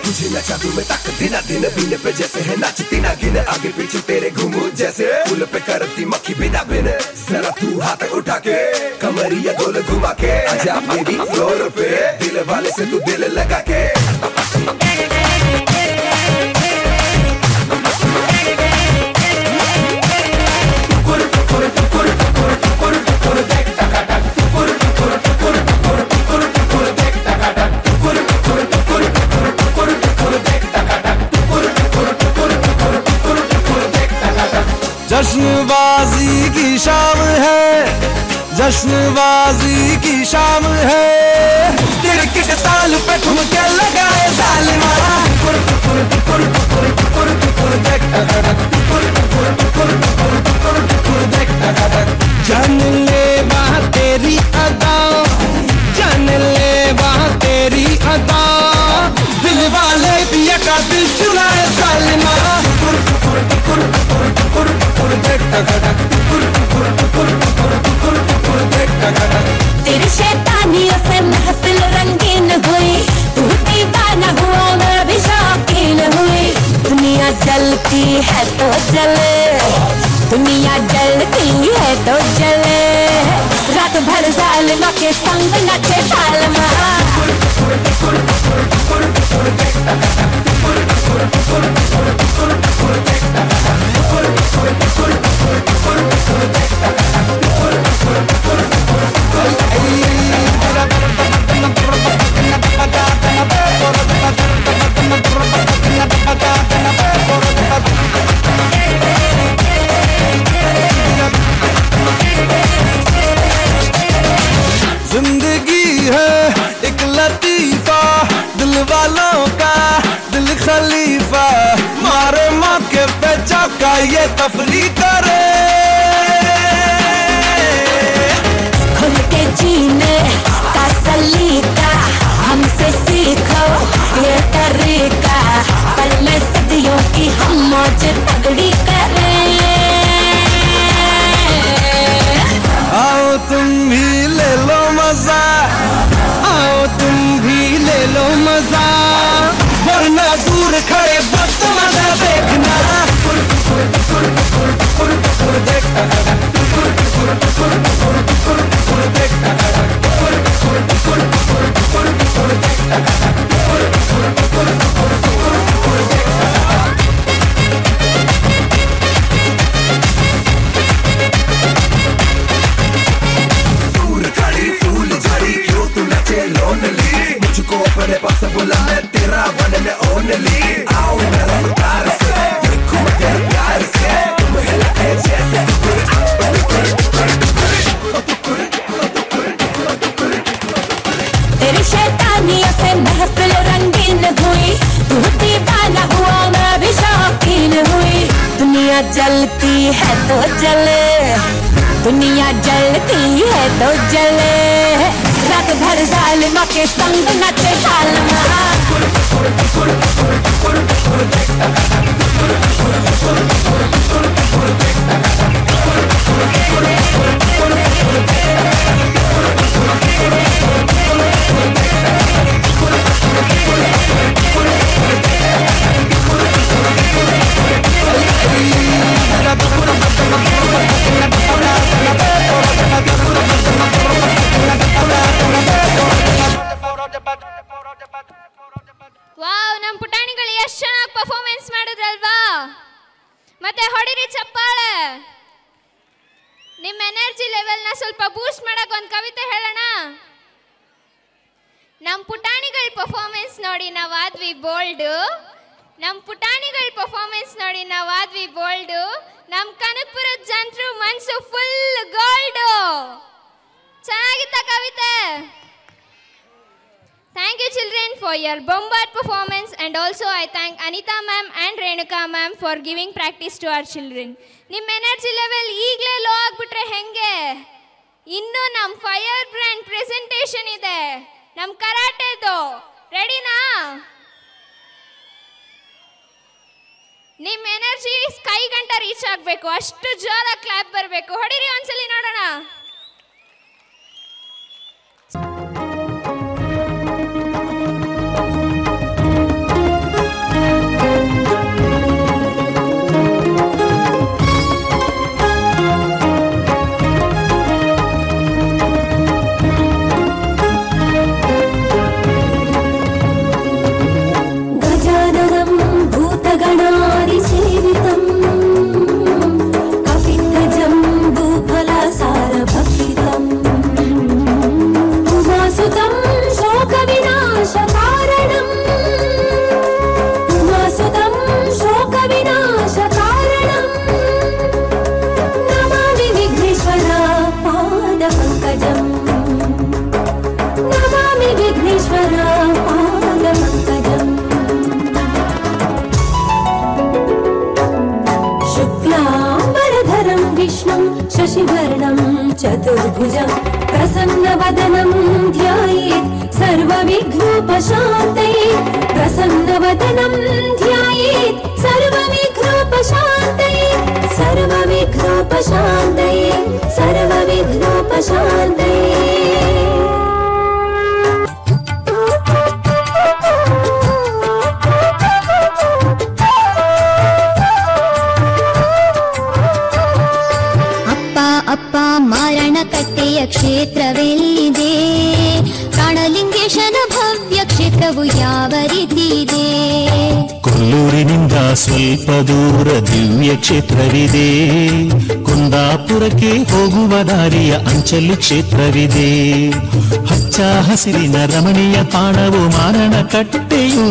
तुझे मैं जादू में तक दिन दिन बीने पे जैसे है नाचती ना गिन आगे पीछे तेरे घूमू जैसे फूल पे करती मक्खी बिना बिन जरा तू हाथ उठा के कमरिया गोल घुमा के आजा मेरी फ्लोर पे दिल वाले से तू दिल लगा के जश्नबाजी की शाम है, जश्नबाजी की शाम है, क्रिकेट ताल पे ठुमके लगाए जालिमा जान ले वहाँ तेरी अदा, जान ले वहाँ तेरी अदा, दिल वाले पिया का दिल चुराए जालिमा तेरी शैतानियों से महफिल रंगीन हुई, तू दीवाना हुआ मैं भी शौकीन हुई। दुनिया जलती है तो जले, दुनिया जलती है तो जले, रात भर जालिमा के संग नचे जालिमा जिंदगी है एक लतीफा, दिल वालों का दिल खलीफा, मारे मौके पे चौका ये तफरी करे, खुल के जीने का सलीका हमसे सीखो ये तरीका, पल में सदियों की हम मौज तगड़ी करें। आओ तुम भी ले लो मजा, आओ तुम भी ले लो मजा, वरना दूर खड़े वक्त मजा देखना मुझको अपने पास बुला मैं तेरा बनने ओनली आओ मेरा प्यार से देखो मेरे प्यार से तुम हिलाए जैसे तेरी शैतानियों से महफिल रंगीन हुई, तू दीवाना हुआ मैं भी शौकीन हुई। दुनिया जलती है तो जले, दुनिया जलती है तो जले, रात भर जालिमा के संग नचे जालिमा ವಾವ್, ನಮ್ಮ ಪುಟಾಣಿಗಳು ಎಷ್ಟು ಚೆನ್ನಾಗಿ ಪರ್ಫಾರ್ಮೆನ್ಸ್ ಮಾಡಿದ್ರಲ್ವಾ? ಮತ್ತೆ ಹೊಡಿರಿ ಚಪ್ಪಾಳೆ. ನಿಮ್ಮ ಎನರ್ಜಿ ಲೆವೆಲ್ನ ಸ್ವಲ್ಪ ಬೂಸ್ಟ್ ಮಾಡಕ್ಕೆ ಒಂದು ಕವಿತೆ ಹೇಳೋಣ. ನಮ್ಮ ಪುಟಾಣಿಗಳ ಪರ್ಫಾರ್ಮೆನ್ಸ್ ನೋಡಿ ನಾವಾದ್ವಿ ಬೋಲ್ಡ್, ನಮ್ಮ ಪುಟಾಣಿಗಳ ಪರ್ಫಾರ್ಮೆನ್ಸ್ ನೋಡಿ ನಾವಾದ್ವಿ ಬೋಲ್ಡ್, ನಮ್ಮ ಕನಕಪುರದ ಜನರು ಮನಸ್ಸು ಫುಲ್ ಗೋಲ್ಡ್. ಚೆನ್ನಾಗಿತ್ತ ಕವಿತೆ? Thank you children for your bombard performance, and also I thank Anita ma'am and Renuka ma'am for giving practice to our children. ನಿಮ್ಮ ಎನರ್ಜಿ ಲೆವೆಲ್ ಈಗಲೇ ಲೋ ಆಗ್ಬಿಟ್ರೆ ಹೆಂಗೆ? ಇನ್ನು ನಮ್ಮ ಫೈರ್ ಬ್ರ್ಯಾಂಡ್ ಪ್ರೆಸೆಂಟೇಷನ್ ಇದೆ, ನಮ್ಮ ಕರಾಟೆದು. ರೆಡಿನಾ? ನಿಮ್ಮ ಎನರ್ಜಿ ಸ್ಕೈ ಗಂಟ ರೀಚ್ ಆಗಬೇಕು, ಅಷ್ಟು ಜೋರಾಗಿ ಕ್ಲಾಪ್ ಬರಬೇಕು. ಹೊಡಿರಿ ಒಂದ್ಸಲಿ ನೋಡೋಣ. विष्णुं शशिवर्णं चतुर्भुजं प्रसन्नवदनं ध्यायेत् सर्वविघ्नोपशान्तये प्रसन्नवदनं ध्यायेत् सर्वविघ्नोपशान्तये सर्वविघ्नोपशान्तये सर्वविघ्नोपशान्तये ಅಪ್ಪ ಮಾರಣಕಟ್ಟೆಯ ಕ್ಷೇತ್ರವೆಲ್ಲಿದೆ ಪ್ರಾಣಲಿಂಗೇಶನ ಭವ್ಯ ಕ್ಷೇತ್ರವು ಯಾವ ರೀತಿ ಇದೆ ಕೊಲ್ಲೂರಿನಿಂದ ಸ್ವಲ್ಪ ದೂರ ದಿವ್ಯ ಕ್ಷೇತ್ರವಿದೆ ಕುಂದಾಪುರಕ್ಕೆ ಹೋಗುವ ದಾರಿಯ ಅಂಚಲ್ಲಿ ಕ್ಷೇತ್ರವಿದೆ ಹಚ್ಚ ಹಸಿರಿನ ರಮಣೀಯ ತಾಣವು ಮಾರಣಕಟ್ಟೆಯು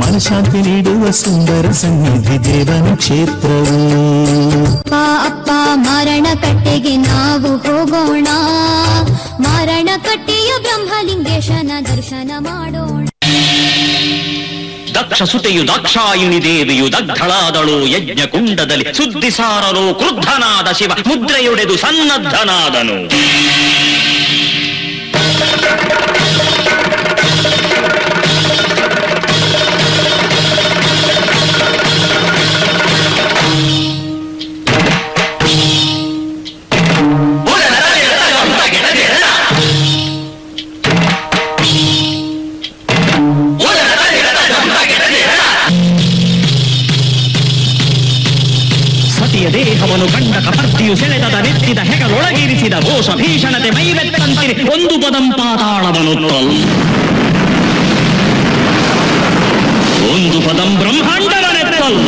ಮನಶಾಂತಿ ನೀಡುವ ಸುಂದರ ಸನ್ನಿಧಿ ದೇವನ ಕ್ಷೇತ್ರವು ಅಪ್ಪ ಮಾರಣಕಟ್ಟೆಗೆ ನಾವು ಹೋಗೋಣ ಮಾರಣಕಟ್ಟೆಯ ಬ್ರಹ್ಮಲಿಂಗೇಶನ ದರ್ಶನ ಮಾಡೋಣ ದಕ್ಷ ಸುತೆಯು ದಾಕ್ಷಾಯಿಣಿ ದೇವಿಯು ದಗ್ಧಳಾದಳು ಯಜ್ಞ ಕುಂಡದಲ್ಲಿ ಸುದ್ದಿಸಾರಲು ಕ್ರುದ್ಧನಾದ ಶಿವ ಮುದ್ರೆಯೊಡೆದು ಸನ್ನದ್ಧನಾದನು ದೇಹವನ್ನು ಕಂಡ ಕಪರ್ತಿಯು ಸೆಳೆದದ ನೆತ್ತಿದ ಹೆಗಲೊಳಗಿರಿಸಿದ ಘೋಷ ಭೀಷಣತೆ ಮೈವೆತ್ತಂತಿರಿ ಒಂದು ಪದಂ ಪಾತಾಳವನು ಒಂದು ಪದಂ ಬ್ರಹ್ಮಾಂಡವನೆತ್ತಲ್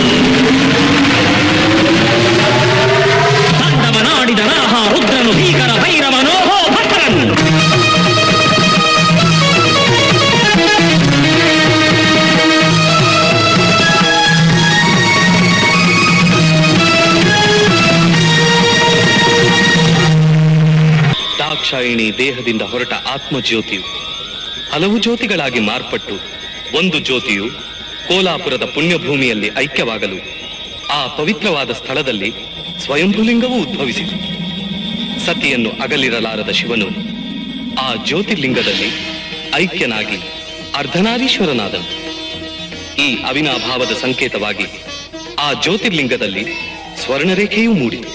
ತಾಂಡವನಾಡಿದ ರಾಹ ರುದ್ರನು ಭೀಕರ ಭೈರವನೋಹೋ ಭದ್ರನ್ ದಾಕ್ಷಾಯಿಣಿ ದೇಹದಿಂದ ಹೊರಟ ಆತ್ಮಜ್ಯೋತಿಯು ಹಲವು ಜ್ಯೋತಿಗಳಾಗಿ ಮಾರ್ಪಟ್ಟು ಒಂದು ಜ್ಯೋತಿಯು ಕೋಲಾಪುರದ ಪುಣ್ಯಭೂಮಿಯಲ್ಲಿ ಐಕ್ಯವಾಗಲು ಆ ಪವಿತ್ರವಾದ ಸ್ಥಳದಲ್ಲಿ ಸ್ವಯಂಭುಲಿಂಗವೂ ಉದ್ಭವಿಸಿತು. ಸತಿಯನ್ನು ಅಗಲಿರಲಾರದ ಶಿವನು ಆ ಜ್ಯೋತಿರ್ಲಿಂಗದಲ್ಲಿ ಐಕ್ಯನಾಗಿ ಅರ್ಧನಾರೀಶ್ವರನಾದನು. ಈ ಅವಿನಾಭಾವದ ಸಂಕೇತವಾಗಿ ಆ ಜ್ಯೋತಿರ್ಲಿಂಗದಲ್ಲಿ ಸ್ವರ್ಣರೇಖೆಯೂ ಮೂಡಿತು.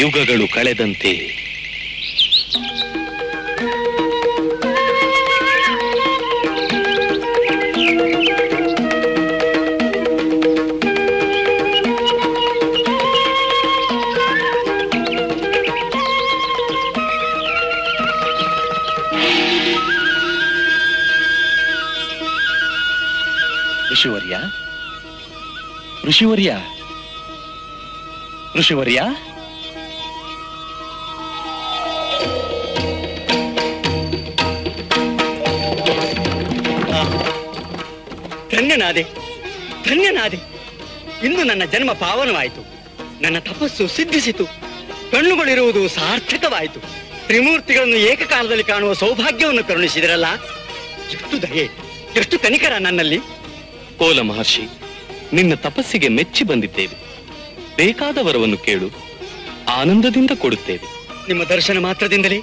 ಯುಗಗಳು ಕಳೆದಂತೆ ಋಷಿವರ್ಯ ಧನ್ಯನಾದೆ. ಇಂದು ನನ್ನ ಜನ್ಮ ಪಾವನವಾಯಿತು. ನನ್ನ ತಪಸ್ಸು ಸಿದ್ಧಿಸಿತು. ಕಣ್ಣುಗಳಿರುವುದು ಸಾರ್ಥಕವಾಯಿತು. ತ್ರಿಮೂರ್ತಿಗಳನ್ನು ಏಕಕಾಲದಲ್ಲಿ ಕಾಣುವ ಸೌಭಾಗ್ಯವನ್ನು ಕರುಣಿಸಿದಿರಲ್ಲ. ಎಷ್ಟು ದಯೆ, ಎಷ್ಟು ಕನಿಕರ ನನ್ನಲ್ಲಿ. ಕೋಲ ಮಹರ್ಷಿ, ನಿನ್ನ ತಪಸ್ಸಿಗೆ ಮೆಚ್ಚಿ ಬಂದಿದ್ದೇವೆ. ಬೇಕಾದ ವರವನ್ನು ಕೇಳು, ಆನಂದದಿಂದ ಕೊಡುತ್ತೇವೆ. ನಿಮ್ಮ ದರ್ಶನ ಮಾತ್ರದಿಂದಲೇ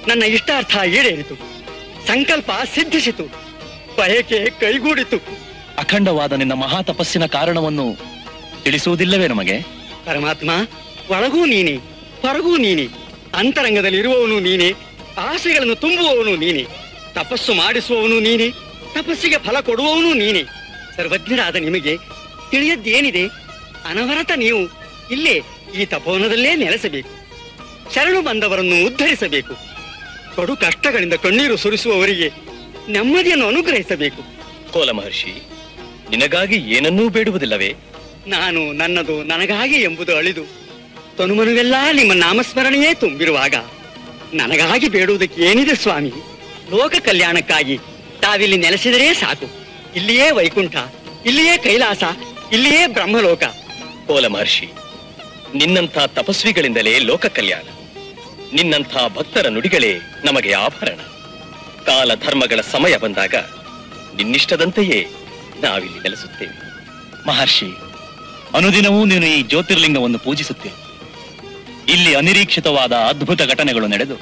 ನನ್ನ ಇಷ್ಟಾರ್ಥ ಈಡೇರಿತು. ಸಂಕಲ್ಪ ಸಿದ್ಧಿಸಿತು. ಬಯಕೆ ಕೈಗೂಡಿತು. ಅಖಂಡವಾದ ನಿನ್ನ ಮಹಾ ತಪಸ್ಸಿನ ಕಾರಣವನ್ನು ತಿಳಿಸುವುದಿಲ್ಲವೇ ನಮಗೆ? ಪರಮಾತ್ಮ, ಒಳಗೂ ನೀನೆ, ಹೊರಗೂ ನೀನೆ. ಅಂತರಂಗದಲ್ಲಿ ಇರುವವನು ನೀನೆ, ಆಸೆಗಳನ್ನು ತುಂಬುವವನು ನೀನೆ, ತಪಸ್ಸು ಮಾಡಿಸುವವನು ನೀನೆ, ತಪಸ್ಸಿಗೆ ಫಲ ಕೊಡುವವನು ನೀನೆ. ಸರ್ವಜ್ಞರಾದ ನಿಮಗೆ ತಿಳಿಯದ್ದೇನಿದೆ? ಅನವರತ ನೀವು ಇಲ್ಲೇ ಈ ತಪೋವನದಲ್ಲೇ ನೆಲೆಸಬೇಕು. ಶರಣು ಬಂದವರನ್ನು ಉದ್ಧರಿಸಬೇಕು. ಕಡು ಕಷ್ಟಗಳಿಂದ ಕಣ್ಣೀರು ಸುರಿಸುವವರಿಗೆ ನೆಮ್ಮದಿಯನ್ನು ಅನುಗ್ರಹಿಸಬೇಕು. ಕೋಲ ಮಹರ್ಷಿ, ನಿನಗಾಗಿ ಏನನ್ನೂ ಬೇಡುವುದಿಲ್ಲವೇ? ನಾನು ನನ್ನದು ನನಗಾಗಿ ಎಂಬುದು ಅಳಿದು ತನುಮನುವೆಲ್ಲ ನಿಮ್ಮ ನಾಮಸ್ಮರಣೆಯೇ ತುಂಬಿರುವಾಗ ನನಗಾಗಿ ಬೇಡುವುದಕ್ಕೆ ಏನಿದೆ ಸ್ವಾಮಿ? ಲೋಕ ಕಲ್ಯಾಣಕ್ಕಾಗಿ ತಾವಿಲ್ಲಿ ನೆಲೆಸಿದರೆ ಸಾಕು. ಇಲ್ಲಿಯೇ ವೈಕುಂಠ, ಇಲ್ಲಿಯೇ ಕೈಲಾಸ, ಇಲ್ಲಿಯೇ ಬ್ರಹ್ಮಲೋಕ. ಕೋಲ ಮಹರ್ಷಿ, ನಿನ್ನಂಥ ತಪಸ್ವಿಗಳಿಂದಲೇ ಲೋಕ ಕಲ್ಯಾಣ. ನಿನ್ನಂಥ ಭಕ್ತರ ನುಡಿಗಳೇ ನಮಗೆ ಆಭರಣ. ಕಾಲ ಧರ್ಮಗಳ ಸಮಯ ಬಂದಾಗ ನಿನ್ನಿಷ್ಟದಂತೆಯೇ ನಾವಿಲ್ಲಿ ನೆಲೆಸುತ್ತೇವೆ. ಮಹರ್ಷಿ, ಅನುದಿನವೂ ನೀನು ಈ ಜ್ಯೋತಿರ್ಲಿಂಗವನ್ನು ಪೂಜಿಸುತ್ತೇವೆ. ಇಲ್ಲಿ ಅನಿರೀಕ್ಷಿತವಾದ ಅದ್ಭುತ ಘಟನೆಗಳು ನಡೆದು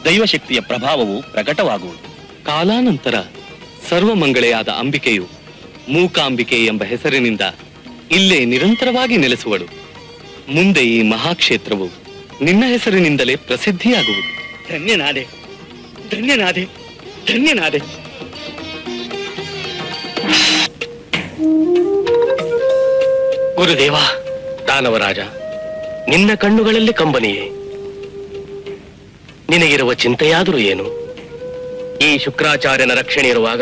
ದೈವಶಕ್ತಿಯ ಪ್ರಭಾವವು ಪ್ರಕಟವಾಗುವುದು. ಕಾಲಾನಂತರ ಸರ್ವಮಂಗಳೆಯಾದ ಅಂಬಿಕೆಯು ಮೂಕಾಂಬಿಕೆ ಎಂಬ ಹೆಸರಿನಿಂದ ಇಲ್ಲೇ ನಿರಂತರವಾಗಿ ನೆಲೆಸುವಳು. ಮುಂದೆ ಈ ಮಹಾಕ್ಷೇತ್ರವು ನಿನ್ನ ಹೆಸರಿನಿಂದಲೇ ಪ್ರಸಿದ್ಧಿಯಾಗುವುದು. ಧನ್ಯನಾದೆ, ಧನ್ಯನಾದೆ, ಧನ್ಯನಾದೆ. ಗುರುದೇವ, ದಾನವರಾಜ, ನಿನ್ನ ಕಣ್ಣುಗಳಲ್ಲಿ ಕಂಬನಿಯೇ. ನಿನಗಿರುವ ಚಿಂತೆಯಾದರೂ ಏನು? ಈ ಶುಕ್ರಾಚಾರ್ಯನ ರಕ್ಷಣೆ ಇರುವಾಗ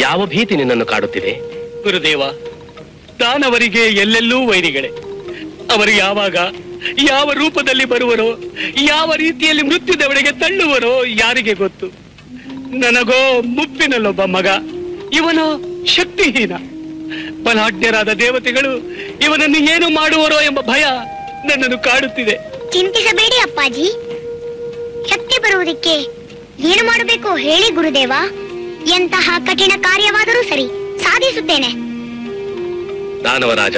ಯಾವ ಭೀತಿ ನಿನ್ನನ್ನು ಕಾಡುತ್ತಿದೆ? ಗುರುದೇವ, ದಾನವರಿಗೆ ಎಲ್ಲೆಲ್ಲೂ ವೈರಿಗಳೇ. ಅವರು ಯಾವಾಗ ಯಾವ ರೂಪದಲ್ಲಿ ಬರುವರೋ, ಯಾವ ರೀತಿಯಲ್ಲಿ ಮೃತ್ಯುದವರೆಗೆ ತಳ್ಳುವರೋ ಯಾರಿಗೆ ಗೊತ್ತು. ನನಗೋ ಮುಪ್ಪಿನಲ್ಲೊಬ್ಬ ಮಗ, ಇವನು ಶಕ್ತಿಹೀನ. ಬಲಾಢ್ಯರಾದ ದೇವತೆಗಳು ಇವನನ್ನು ಏನು ಮಾಡುವರೋ ಎಂಬ ಭಯ ನನ್ನನ್ನು ಕಾಡುತ್ತಿದೆ. ಚಿಂತಿಸಬೇಡಿ ಅಪ್ಪಾಜಿ, ಶಕ್ತಿ ಬರುವುದಕ್ಕೆ ಏನು ಮಾಡಬೇಕು ಹೇಳಿ ಗುರುದೇವ. ಎಂತಹ ಕಠಿಣ ಕಾರ್ಯವಾದರೂ ಸರಿ, ಸಾಧಿಸುತ್ತೇನೆ. ದಾನವರಾಜ,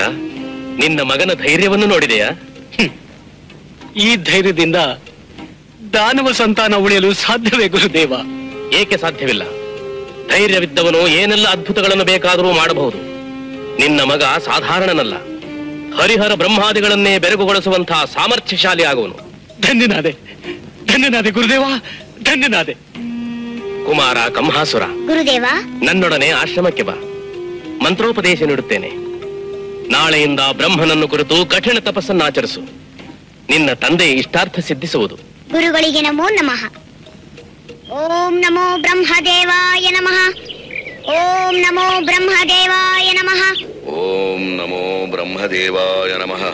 ನಿನ್ನ ಮಗನ ಧೈರ್ಯವನ್ನು ನೋಡಿದೆಯಾ? ಈ ಧೈರ್ಯದಿಂದ ದಾನವ ಸಂತಾನ ಉಳಿಯಲು ಸಾಧ್ಯವೇ ಗುರುದೇವ? ಏಕೆ ಸಾಧ್ಯವಿಲ್ಲ? ಧೈರ್ಯವಿದ್ದವನು ಏನೆಲ್ಲ ಅದ್ಭುತಗಳನ್ನು ಬೇಕಾದರೂ ಮಾಡಬಹುದು. ನಿನ್ನ ಮಗ ಸಾಧಾರಣನಲ್ಲ, ಹರಿಹರ ಬ್ರಹ್ಮಾದಿಗಳನ್ನೇ ಬೆರಗುಗೊಳಿಸುವಂತಹ ಸಾಮರ್ಥ್ಯಶಾಲಿ ಆಗುವನು. ಧನ್ಯನಾದೆ, ಧನ್ಯನಾದೆ ಗುರುದೇವ, ಧನ್ಯನಾದೆ. ಕುಮಾರ ಕಂಹಾಸುರ, ಗುರುದೇವ, ನನ್ನೊಡನೆ ಆಶ್ರಮಕ್ಕೆ ಬಾ. ಮಂತ್ರೋಪದೇಶ ನೀಡುತ್ತೇನೆ. ನಾಳೆಯಿಂದ ಬ್ರಹ್ಮನನ್ನು ಕುರಿತು ಕಠಿಣ ತಪಸ್ಸನ್ನಾಚರಿಸು. ನಿನ್ನ ತಂದೆ ಇಷ್ಟಾರ್ಥ ಸಿದ್ಧಿಸುವುದು. ಗುರುಗಳಿಗೆ ನಮೋ ನಮಃ. ಓಂ ನಮೋ ಬ್ರಹ್ಮದೇವಾಯ ನಮಃ. ಓಂ ನಮೋ ಬ್ರಹ್ಮದೇವಾಯ ನಮಃ. ಓಂ ನಮೋ ಬ್ರಹ್ಮದೇವಾಯ ನಮಃ.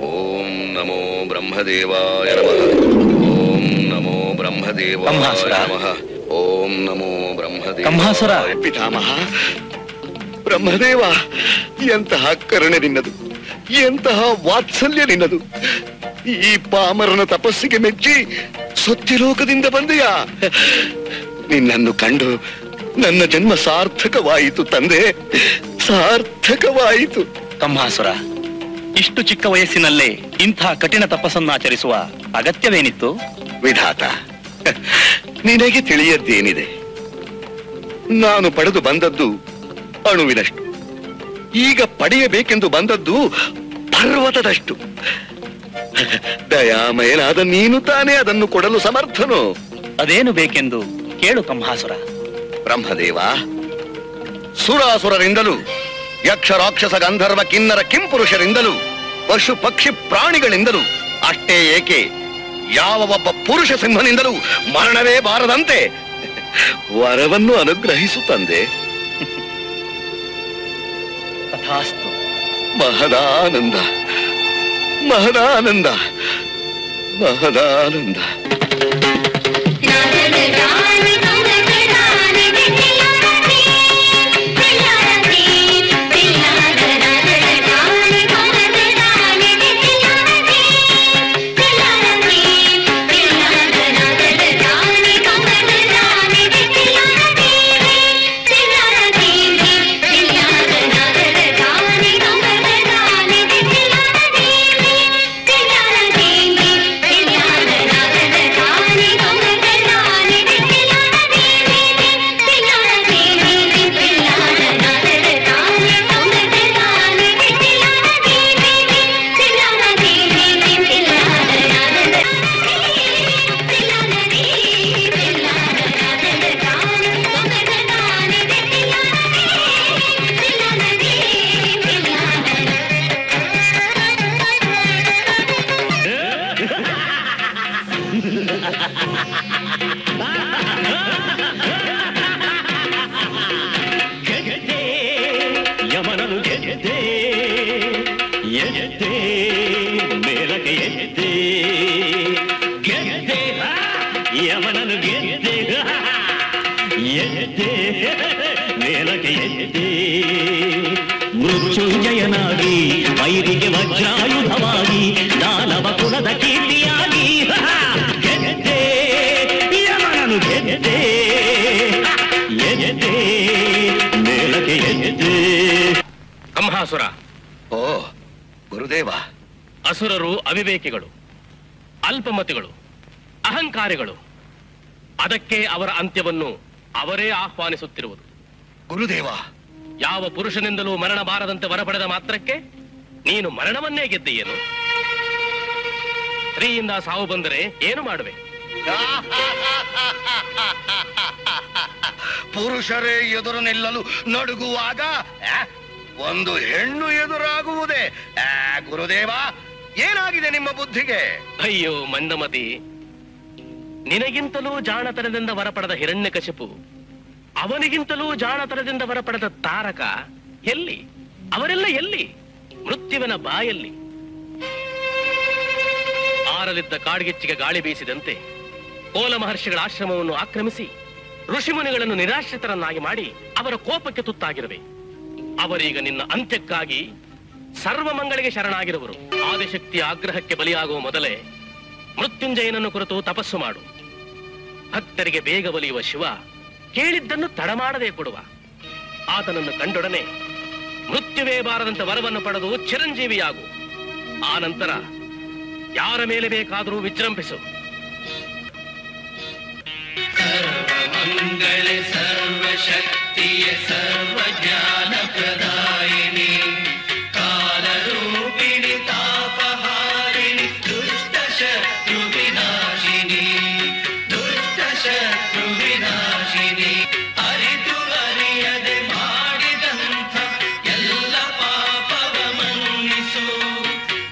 ಓಂ ನಮೋ ಬ್ರಹ್ಮದೇವಾಯ ನಮಃ. ಓಂ ನಮೋ ಬ್ರಹ್ಮದೇವಾಯ ನಮಃ. ಓಂ ನಮೋ ಬ್ರಹ್ಮದೇವಾಯ. ಪಿತಾಮಹ ಬ್ರಹ್ಮದೇವ, ಎಂತಹ ಕರುಣೆ ನಿನ್ನದು, ಎಂತಹ ವಾತ್ಸಲ್ಯ ನಿನ್ನದು. ಈ ಪಾಮರನ ತಪಸ್ಸಿಗೆ ಮೆಚ್ಚಿ ಸತ್ಯಲೋಕದಿಂದ ಬಂದೆಯಾ? ನಿನ್ನನ್ನು ಕಂಡು ನನ್ನ ಜನ್ಮ ಸಾರ್ಥಕವಾಯಿತು ತಂದೆ, ಸಾರ್ಥಕವಾಯಿತು. ಕಂಹಾಸುರ, ಇಷ್ಟು ಚಿಕ್ಕ ವಯಸ್ಸಿನಲ್ಲೇ ಇಂಥ ಕಠಿಣ ತಪಸ್ಸನ್ನಾಚರಿಸುವ ಅಗತ್ಯವೇನಿತ್ತು? ವಿಧಾತ, ನಿನಗೆ ತಿಳಿಯದ್ದೇನಿದೆ? ನಾನು ಪಡೆದು ಬಂದದ್ದು ಅಣುವಿನಷ್ಟು, ಈಗ ಪಡೆಯಬೇಕೆಂದು ಬಂದದ್ದು ಪರ್ವತದಷ್ಟು. ದಯಾಮಯನಾದ ನೀನು ತಾನೇ ಅದನ್ನು ಕೊಡಲು ಸಮರ್ಥನು. ಅದೇನು ಬೇಕೆಂದು ಕೇಳು ಕಂಹಾಸುರ. ಬ್ರಹ್ಮದೇವ, ಸುರಾಸುರರಿಂದಲೂ, ಯಕ್ಷ ರಾಕ್ಷಸ ಗಂಧರ್ವ ಕಿನ್ನರ ಕಿಂಪುರುಷರಿಂದಲೂ, ಪಶು ಪಕ್ಷಿ ಪ್ರಾಣಿಗಳಿಂದಲೂ, ಅಷ್ಟೇ ಏಕೆ ಯಾವ ಒಬ್ಬ ಪುರುಷ ಸಿಂಹನಿಂದಲೂ ಮರಣವೇ ಬಾರದಂತೆ ವರವನ್ನು ಅನುಗ್ರಹಿಸು ತಂದೆ. ತಥಾಸ್ತು. ಮಹದಾನಂದ, ಮಹದಾನಂದ, ಮಹದಾನಂದ. ಮೃತ್ಯುಂಜಯನಾಗಿ ವೈರಿಗೆ ವಜ್ರಾಯುಧವಾಗಿ ದಾನವ ಕುಲದ ಕೀರ್ತಿಯಾಗಿ ಅಸುರರು ಅವಿವೇಕಿಗಳು, ಅಲ್ಪಮತಿಗಳು, ಅಹಂಕಾರಿಗಳು. ಅದಕ್ಕೆ ಅವರ ಅಂತ್ಯವನ್ನು ಅವರೇ ಆಹ್ವಾನಿಸುತ್ತಿರುವುದು. ಗುರುದೇವ, ಯಾವ ಪುರುಷನಿಂದಲೂ ಮರಣ ಬಾರದಂತೆ ವರ ಪಡೆದ ಮಾತ್ರಕ್ಕೆ ನೀನು ಮರಣವನ್ನೇ ಗೆದ್ದೀಯೇನು? ಸ್ತ್ರೀಯಿಂದ ಸಾವು ಬಂದರೆ ಏನು ಮಾಡುವೆ? ಪುರುಷರೇ ಎದುರು ನಿಲ್ಲಲು ನಡುಗುವಾಗ ಒಂದು ಹೆಣ್ಣು ಎದುರಾಗುವುದೇ? ಗುರುದೇವ, ಏನಾಗಿದೆ ನಿಮ್ಮ ಬುದ್ಧಿಗೆ? ಅಯ್ಯೋ ಮಂದಮತಿ, ನಿನಗಿಂತಲೂ ಜಾಣತನದಿಂದ ವರಪಡೆದ ಹಿರಣ್ಯಕಶಿಪು, ಅವನಿಗಿಂತಲೂ ಜಾಣತನದಿಂದ ವರಪಡೆದ ತಾರಕ ಎಲ್ಲಿ? ಅವರೆಲ್ಲ ಎಲ್ಲಿ? ಮೃತ್ಯುವಿನ ಬಾಯಲ್ಲಿ. ಆರಲಿದ್ದ ಕಾಡ್ಗಿಚ್ಚಿಗೆ ಗಾಳಿ ಬೀಸಿದಂತೆ ಕೋಲ ಮಹರ್ಷಿಗಳ ಆಶ್ರಮವನ್ನು ಆಕ್ರಮಿಸಿ ಋಷಿಮುನಿಗಳನ್ನು ನಿರಾಶ್ರಿತರನ್ನಾಗಿ ಮಾಡಿ ಅವರ ಕೋಪಕ್ಕೆ ತುತ್ತಾಗಿರುವೆ. ಅವರೀಗ ನಿನ್ನ ಅಂತ್ಯಕ್ಕಾಗಿ ಸರ್ವಮಂಗಳಿಗೆ ಶರಣಾಗಿರುವರು. ಆದಿಶಕ್ತಿಯ ಆಗ್ರಹಕ್ಕೆ ಬಲಿಯಾಗುವ ಮೊದಲೇ ಮೃತ್ಯುಂಜಯನನ್ನು ಕುರಿತು ತಪಸ್ಸು ಮಾಡು. ಭಕ್ತರಿಗೆ ಬೇಗ ಒಲಿಯುವ ಶಿವ ಕೇಳಿದ್ದನ್ನು ತಡಮಾಡದೆ ಕೊಡುವ. ಆತನನ್ನು ಕಂಡೊಡನೆ ಮೃತ್ಯುವೇ ಬಾರದಂತ ವರವನ್ನು ಪಡೆದು ಚಿರಂಜೀವಿಯಾಗು. ಆ ನಂತರ ಯಾರ ಮೇಲೆ ಬೇಕಾದರೂ ವಿಜೃಂಭಿಸು. ಸರ್ವಮಂಗಳೆ ಸರ್ವಶಕ್ತಿಯ ಸರ್ವಜ್ಞಾನ ಪ್ರದಾಯಿನಿ ಕಾಲರೂಪಿಣಿ ತಾಪಹಾರಿಣಿ ದುಷ್ಟ ಶತ್ರು ವಿನಾಶಿನಿ ದುಷ್ಟ ಶತ್ರು ವಿನಾಶಿನಿ ಅರಿತು ಅರಿಯದೆ ಮಾಡಿದಂಥ ಎಲ್ಲ ಪಾಪವ ಮನ್ನಿಸು.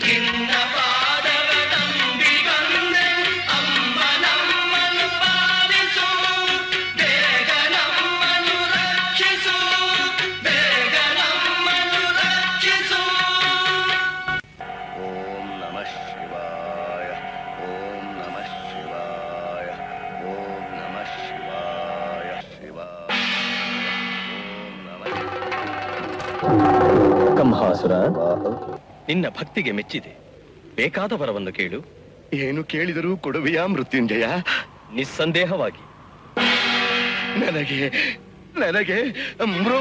ನಿನ್ನ ಪಾದವ ನಂಬಿ ಬಂದೆ ಅಮ್ಮ ನಮ್ಮನ್ನು ಪಾಲಿಸು. ಬೇಗ ನಮ್ಮನ್ನು ರಕ್ಷಿಸು, ಬೇಗ ನಮ್ಮನ್ನು ರಕ್ಷಿಸು. ಓಂ ನಮಃ ಶಿವಾಯ, ಓಂ ನಮಃ ಶಿವಾಯ, ಓಂ ನಮಃ ಶಿವಾಯ, ಶಿವಾಯ, ಓಂ ನಮಃ. ಕಂಹಾಸುರ, ನಿನ್ನ ಭಕ್ತಿಗೆ ಮೆಚ್ಚಿದೆ. ಬೇಕಾದ ವರವನ್ನು ಕೇಳು. ಏನು ಕೇಳಿದರೂ ಕೊಡುವೆಯಾ ಮೃತ್ಯುಂಜಯ? ನಿಸ್ಸಂದೇಹವಾಗಿ. ನನಗೆ ನನಗೆ ಮೃ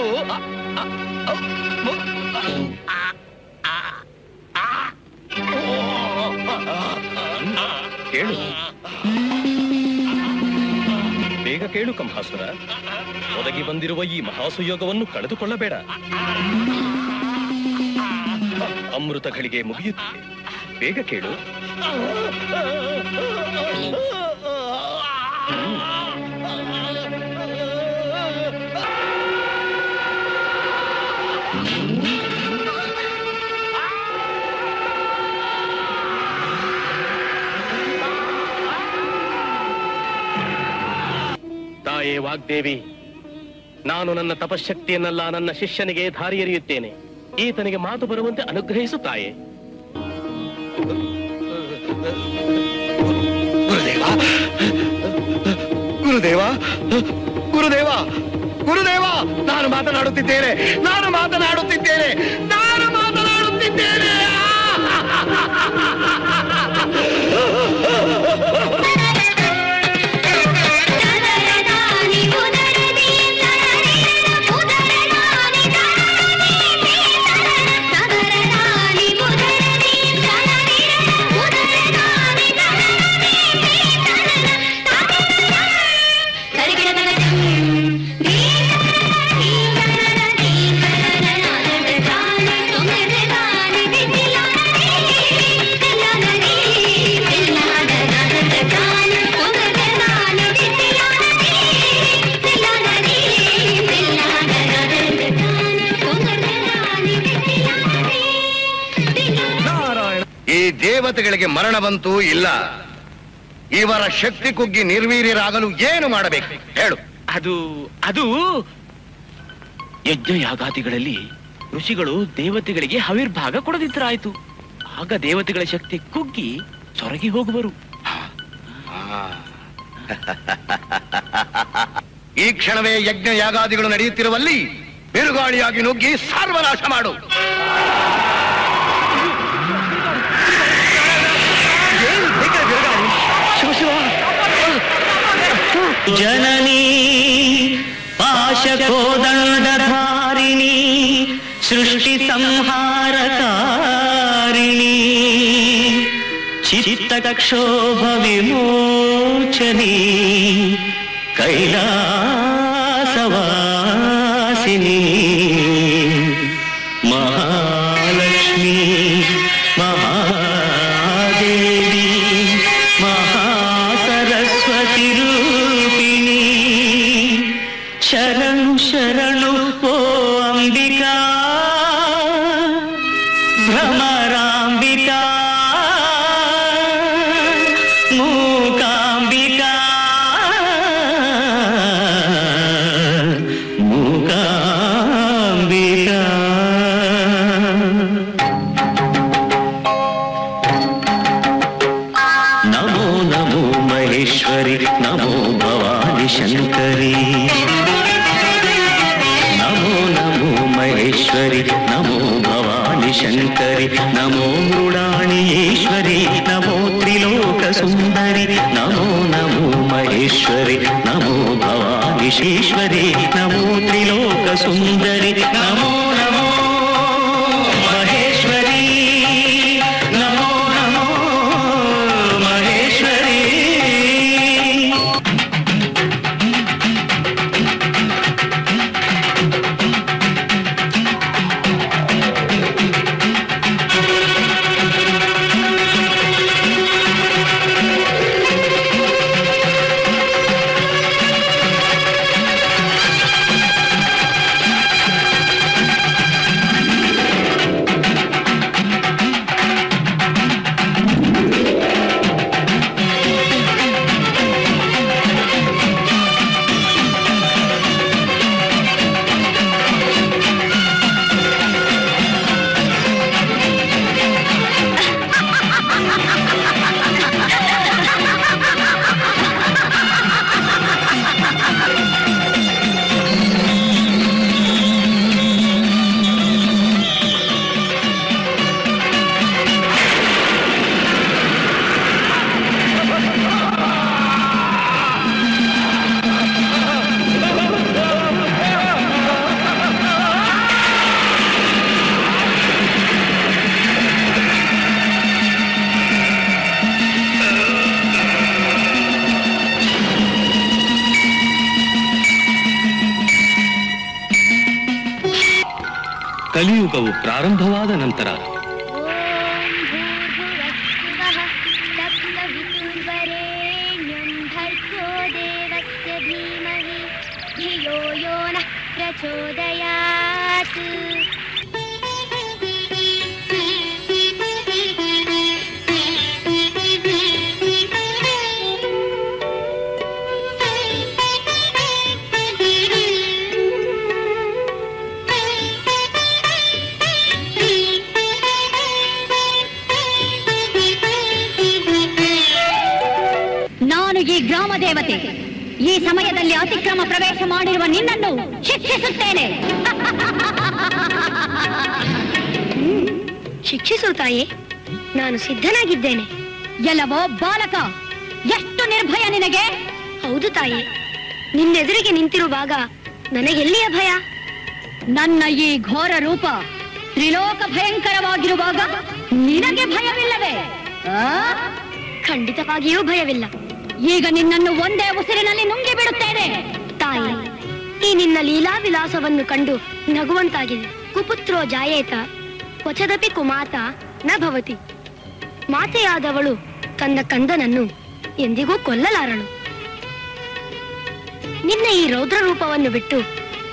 ಕೇಳು, ಬೇಗ ಕೇಳು ಕಂಹಾಸುರ. ಒದಗಿ ಬಂದಿರುವ ಈ ಮಹಾಸುಯೋಗವನ್ನು ಕಳೆದುಕೊಳ್ಳಬೇಡ. ಅಮೃತ ಘಳಿಗೆ ಮುಗಿಯುತ್ತಿದೆ, ಬೇಗ ಕೇಳು. ತಾಯೇ ವಾಗ್ದೇವಿ, ನಾನು ನನ್ನ ತಪಶಕ್ತಿಯನ್ನೆಲ್ಲ ನನ್ನ ಶಿಷ್ಯನಿಗೆ ದಾರಿ ಎರೆಯುತ್ತೇನೆ. ಈತನಿಗೆ ಮಾತು ಬರುವಂತೆ ಅನುಗ್ರಹಿಸು ತಾಯೇ. ಗುರುದೇವ, ಗುರುದೇವ, ಗುರುದೇವ, ಗುರುದೇವ, ನಾನು ಮಾತನಾಡುತ್ತಿದ್ದೇನೆ, ನಾನು ಮಾತನಾಡುತ್ತಿದ್ದೇನೆ, ನಾನು ಮಾತನಾಡುತ್ತಿದ್ದೇನೆ. ದೇವತೆಗಳಿಗೆ ಮರಣ ಬಂತು ಇಲ್ಲ, ಇವರ ಶಕ್ತಿ ಕುಗ್ಗಿ ನಿರ್ವೀರ್ಯರಾಗಲು ಏನು ಮಾಡಬೇಕು ಹೇಳು? ಅದು ಯಜ್ಞ ಯಾಗಾದಿಗಳಲ್ಲಿ ಋಷಿಗಳು ದೇವತೆಗಳಿಗೆ ಹವಿರ್ಭಾಗ ಕೊಡದಿದ್ದರಾಯ್ತು. ಆಗ ದೇವತೆಗಳ ಶಕ್ತಿ ಕುಗ್ಗಿ ಸೊರಗಿ ಹೋಗುವರು. ಈ ಕ್ಷಣವೇ ಯಜ್ಞ ಯಾಗಾದಿಗಳು ನಡೆಯುತ್ತಿರುವಲ್ಲಿ ಬಿರುಗಾಳಿಯಾಗಿ ನುಗ್ಗಿ ಸರ್ವನಾಶ ಮಾಡು. ಜನನಿ ಪಾಶಕೋದಂಡಧಾರಿಣಿ ಸೃಷ್ಟಿ ಸಂಹಾರಕಾರಿಣಿ ಚಿತ್ತಕ್ಷೋಭ ವಿಮೋಚನಿ ಕೈಲಾಸವಾಸಿನಿ ಮಹಾಲಕ್ಷ್ಮೀ ಮಹಾದೇವಿ ಮಹಾಸರಸ್ವತಿ ರೂಪಿಣಿ ಶರಣು ಶರಣು ಓ ಅಂಬಿಕಾ ಭ್ರಮರಾಂಬಿಕಾ ಮೂಕಾಂಬಿಕಾ ಮೂಕಾಂಬಿಕಾ ನಮೋ ನಮೋ ಮಹೇಶ್ವರಿ ನಮೋ ಭವಾನಿ ಶಂಕರಿ ನಮೋ ನಮೋ ಮಹೇಶ್ವರಿ ನಮೋ ಭವಾನಿ ಶಂಕರಿ ನಮೋ ಮೃಡಾಣೀಶ್ವರಿ ನಮೋ ತ್ರಿಲೋಕ ಸುಂದರಿ ನಮೋ ನಮೋ ಮಹೇಶ್ವರಿ ನಮೋ ಭವಾನಿ ಶೇಶ್ವರಿ ನಮೋ ತ್ರಿಲೋಕ ಸುಂದರಿ ನಮೋ ನಮೋ ಮಹೇಶ್ವರಿ ನಮೋ ನಮೋ ಮಹೇಶ್ವರಿ ಕಲಿಯುಗವು ಪ್ರಾರಂಭವಾದ ನಂತರ ಗ್ರಾಮ ದೇವತೆ ಈ ಸಮಯದಲ್ಲಿ ಅತಿಕ್ರಮ ಪ್ರವೇಶ ಮಾಡಿರುವ ನಿನ್ನನ್ನು ಶಿಕ್ಷಿಸುತ್ತೇನೆ. ಶಿಕ್ಷಿಸು ತಾಯೇ, ನಾನು ಸಿದ್ಧನಾಗಿದ್ದೇನೆ. ಎಲ್ಲವೋ ಬಾಲಕ, ಎಷ್ಟು ನಿರ್ಭಯ ನಿನಗೆ! ಹೌದು ತಾಯೇ, ನಿನ್ನೆದುರಿಗೆ ನಿಂತಿರುವಾಗ ನನಗೆಲ್ಲಿಯ ಭಯ? ನನ್ನ ಈ ಘೋರ ರೂಪ ತ್ರಿಲೋಕ ಭಯಂಕರವಾಗಿರುವಾಗ ನಿನಗೆ ಭಯವಿಲ್ಲವೇ? ಖಂಡಿತವಾಗಿಯೂ ಭಯವಿಲ್ಲ. ಈಗ ನಿನ್ನನ್ನು ಒಂದೇ ಉಸಿರಿನಲ್ಲಿ ನುಂಗಿ ಬಿಡುತ್ತೇನೆ. ತಾಯಿ, ಈ ನಿನ್ನ ಲೀಲಾ ವಿಲಾಸವನ್ನು ಕಂಡು ನಗುವಂತಾಗಿದೆ. ಕುಪುತ್ರೋ ಜಾಯೇತ ಕ್ವಚದಪಿ ಕುಮಾತ ನ ಭವತಿ. ಮಾತೆಯಾದವಳು ತನ್ನ ಕಂದನನ್ನು ಎಂದಿಗೂ ಕೊಲ್ಲಲಾರಳು. ನಿನ್ನ ಈ ರೌದ್ರ ರೂಪವನ್ನು ಬಿಟ್ಟು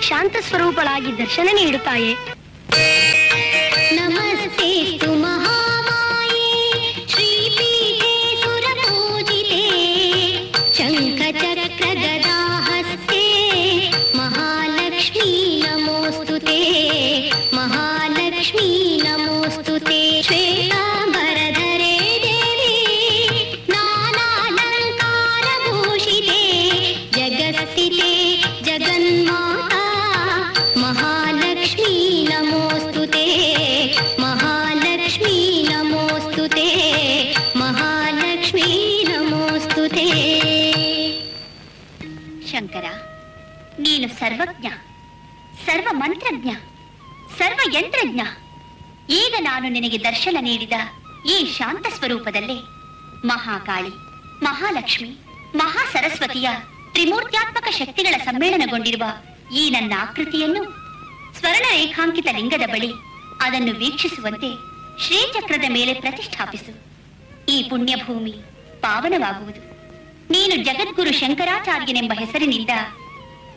ಶಾಂತ ಸ್ವರೂಪಳಾಗಿ ದರ್ಶನ ನೀಡುತ್ತಾಯೇ. ನಮಸ್ತೆ ಮಹಾಮಾಯೇ ಶ್ರೀಪೀಠೆ ಸುರಪೂಜಿತೆ ಶಂಖಚಕ್ರ ಗದಾಹಸ್ತೆ ಮಹಾಲಕ್ಷ್ಮೀ ನಮೋಸ್ತುತೆ ಮಹಾಲಕ್ಷ್ಮೀ ನಮೋಸ್ತುತೆ. ಶ್ವೇತಾಂಬರಧರೆ ದೇವಿ ನಾನಾಲಂಕಾರ ಭೂಷಿತೆ ಜಗತ್ಸ್ಥಿತೆ ಜಗನ್ಮಾತಾ ಮಹಾಲಕ್ಷ್ಮೀ ನಮೋಸ್ತುತೆ ಮಹಾಲಕ್ಷ್ಮೀ ನಮೋಸ್ತುತೆ ಮಹಾಲಕ್ಷ್ಮೀ ನಮೋಸ್ತುತೆ. ಶಂಕರ, ನೀನು ಸರ್ವಜ್ಞ, ಸರ್ವ ಮಂತ್ರಜ್ಞ, ಸರ್ವ ಯಂತ್ರಜ್ಞ. ಈಗ ನಾನು ನಿನಗೆ ದರ್ಶನ ನೀಡಿದ ಈ ಶಾಂತ ಸ್ವರೂಪದಲ್ಲೇ ಮಹಾಕಾಳಿ, ಮಹಾಲಕ್ಷ್ಮಿ, ಮಹಾಸರಸ್ವತಿಯ ತ್ರಿಮೂರ್ತ್ಯಾತ್ಮಕ ಶಕ್ತಿಗಳ ಸಮ್ಮೇಳನಗೊಂಡಿರುವ ಈ ನನ್ನ ಆಕೃತಿಯನ್ನು ಸ್ವರ್ಣ ರೇಖಾಂಕಿತ ಲಿಂಗದ ಬಳಿ ಅದನ್ನು ವೀಕ್ಷಿಸುವಂತೆ ಶ್ರೀಚಕ್ರದ ಮೇಲೆ ಪ್ರತಿಷ್ಠಾಪಿಸು. ಈ ಪುಣ್ಯಭೂಮಿ ಪಾವನವಾಗುವುದು. ನೀನು ಜಗದ್ಗುರು ಶಂಕರಾಚಾರ್ಯನೆಂಬ ಹೆಸರಿನಿಂದ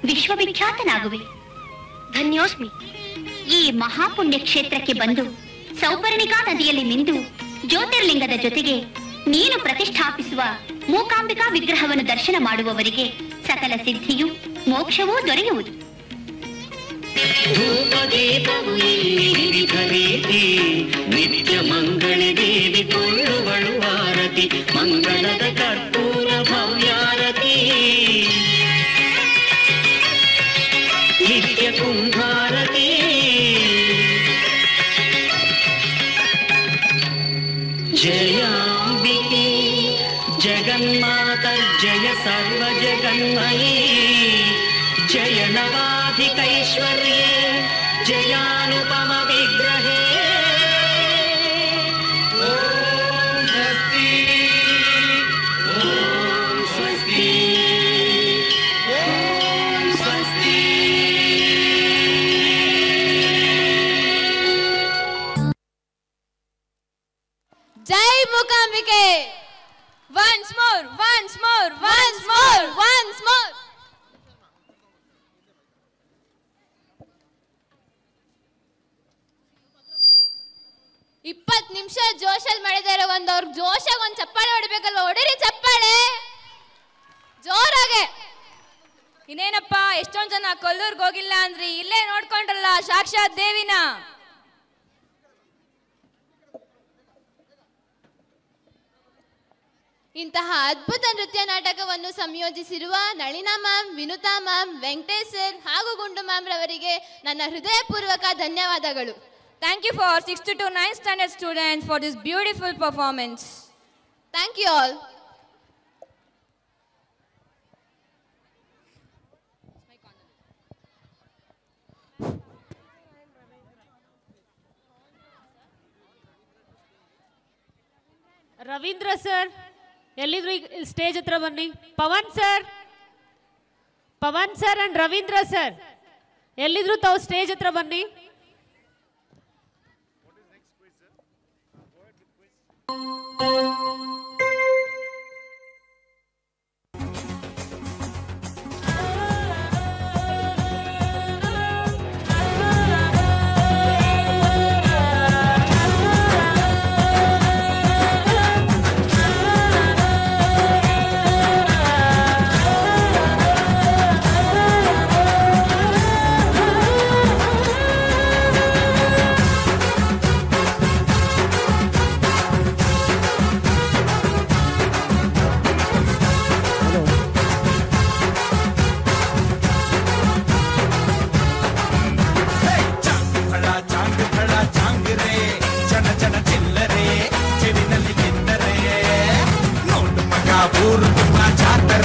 ವಿಶ್ವವಿಖ್ಯಾತನಾಗುವೆ. ಧನ್ಯೋಸ್ಮಿ. ಈ ಮಹಾಪುಣ್ಯ ಕ್ಷೇತ್ರಕ್ಕೆ ಬಂದು ಸೌಪರ್ಣಿಕಾ ನದಿಯಲ್ಲಿ ಮಿಂದು ಜ್ಯೋತಿರ್ಲಿಂಗದ ಜೊತೆಗೆ ನೀನು ಪ್ರತಿಷ್ಠಾಪಿಸುವ ಮೂಕಾಂಬಿಕಾ ವಿಗ್ರಹವನ್ನು ದರ್ಶನ ಮಾಡುವವರಿಗೆ ಸಕಲ ಸಿದ್ಧಿಯೂ ಮೋಕ್ಷವೂ ದೊರೆಯುವುದು. ನಿತ್ಯ ಮಂಗಳ ದೇವಿ ಕೊಳ್ಳುವಳು ಆರತಿ, ಮಂಗಳದ ಕರ್ಪೂರ ಭವ್ಯಾರತಿ, ನಿತ್ಯ ಕುಂಭಾರತಿ. ಜಯಾಂಬಿಕೆ ಜಗನ್ಮಾತ ಜಯ ಸರ್ವ ಜಗನ್ಮಯೀ, ಜಯ ನವಾಧಿಕೈಶ್ವರ್ಯೇ ಜಯಾನುಪಮ ವಿಗ್ರಹೇ. ಓಂ ಸ್ವಸ್ತಿ, ಓಂ ಸ್ವಸ್ತಿ, ಓಂ ಸ್ವಸ್ತಿ. ಜೈ Mookambike. Once more, once more, once more, once more. ಇಪ್ಪತ್ತು ನಿಮಿಷ ಜೋಶಲ್ಲಿ ಮಾಡಿದಾರೆ. ಅವ್ರಿಗೆ ಜೋಶಾಗ ಒಂದು ಚಪ್ಪಾಳೆ ಹೊಡಿಬೇಕಲ್ವ? ಹೊಡಿರಿ ಚಪ್ಪಾಳೆ ಜೋರಾಗೆ. ಇನ್ನೇನಪ್ಪ, ಎಷ್ಟೊಂದು ಜನ ಕೊಲ್ಲೂರ್ಗೆ ಹೋಗಿಲ್ಲ ಅಂದ್ರಿ, ಇಲ್ಲೇ ನೋಡ್ಕೊಂಡ್ರಲ್ಲ ಸಾಕ್ಷಾತ್ ದೇವಿನ. ಇಂತಹ ಅದ್ಭುತ ನೃತ್ಯ ನಾಟಕವನ್ನು ಸಂಯೋಜಿಸಿರುವ Nalina ma'am, Vinutha ma'am, Venkatesh sir ಹಾಗೂ ಗುಂಡು ಮ್ಯಾಮ್ ರವರಿಗೆ ನನ್ನ ಹೃದಯಪೂರ್ವಕ ಧನ್ಯವಾದಗಳು. Thank you for 6th to 9th standard students for this beautiful performance. Thank you all. Ravindra sir ಎಲ್ಲಿದ್ರು? ಸ್ಟೇಜ್ ಹತ್ರ ಬನ್ನಿ. Pavan sir, Pavan sir and Ravindra sir ಎಲ್ಲಿದ್ರು? ತಾವು ಸ್ಟೇಜ್ ಹತ್ರ ಬನ್ನಿ. ಜಾತ್ರೆ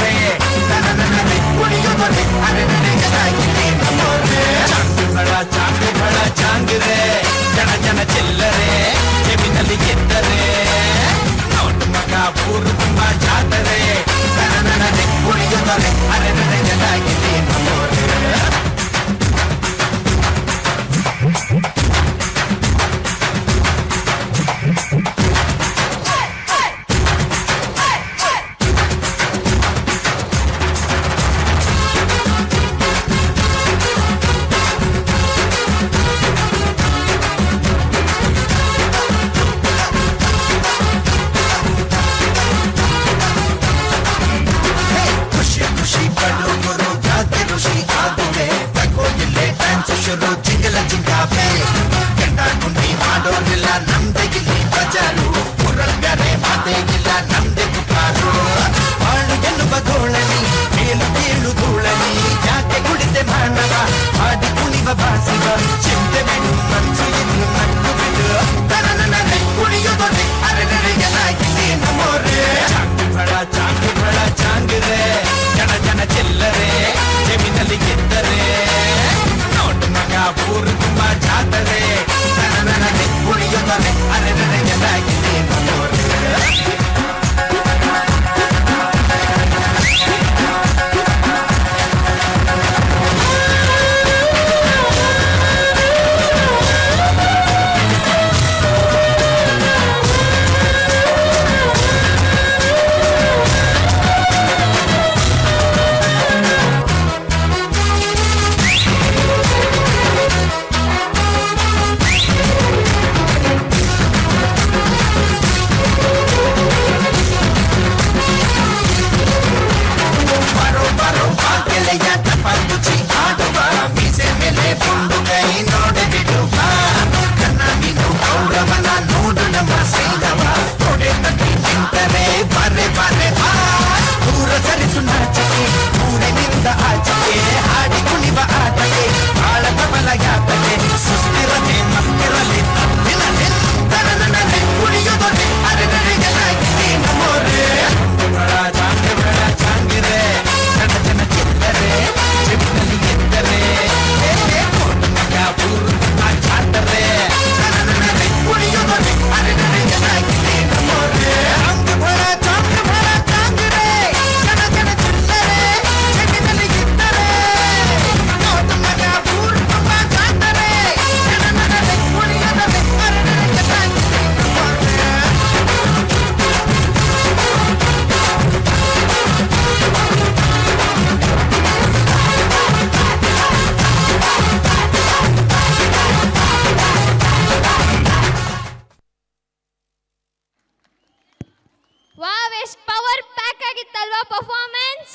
your performance.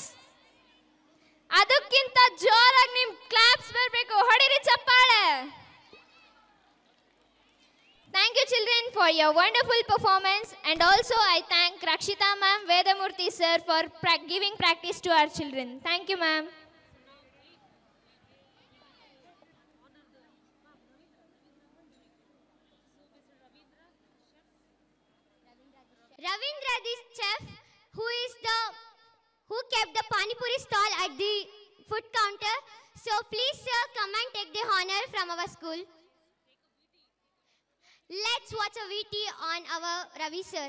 ಅದಕ್ಕಿಂತ ಜೋರಾಗಿ ನಿಮ್ ಕ್ಲಾಪ್ಸ್ ಬರಬೇಕು. ಹೊಡಿರಿ ಚಪ್ಪಾಳೆ. Thank you children for your wonderful performance, and also I thank Rakshita ma'am, Vedamurthy sir for giving practice to our children. Thank you ma'am. Ravindra, this chef who kept the Pani Puri stall at the food counter. So please sir, come and take the honor from our school. Let's watch a VT on our Ravi sir.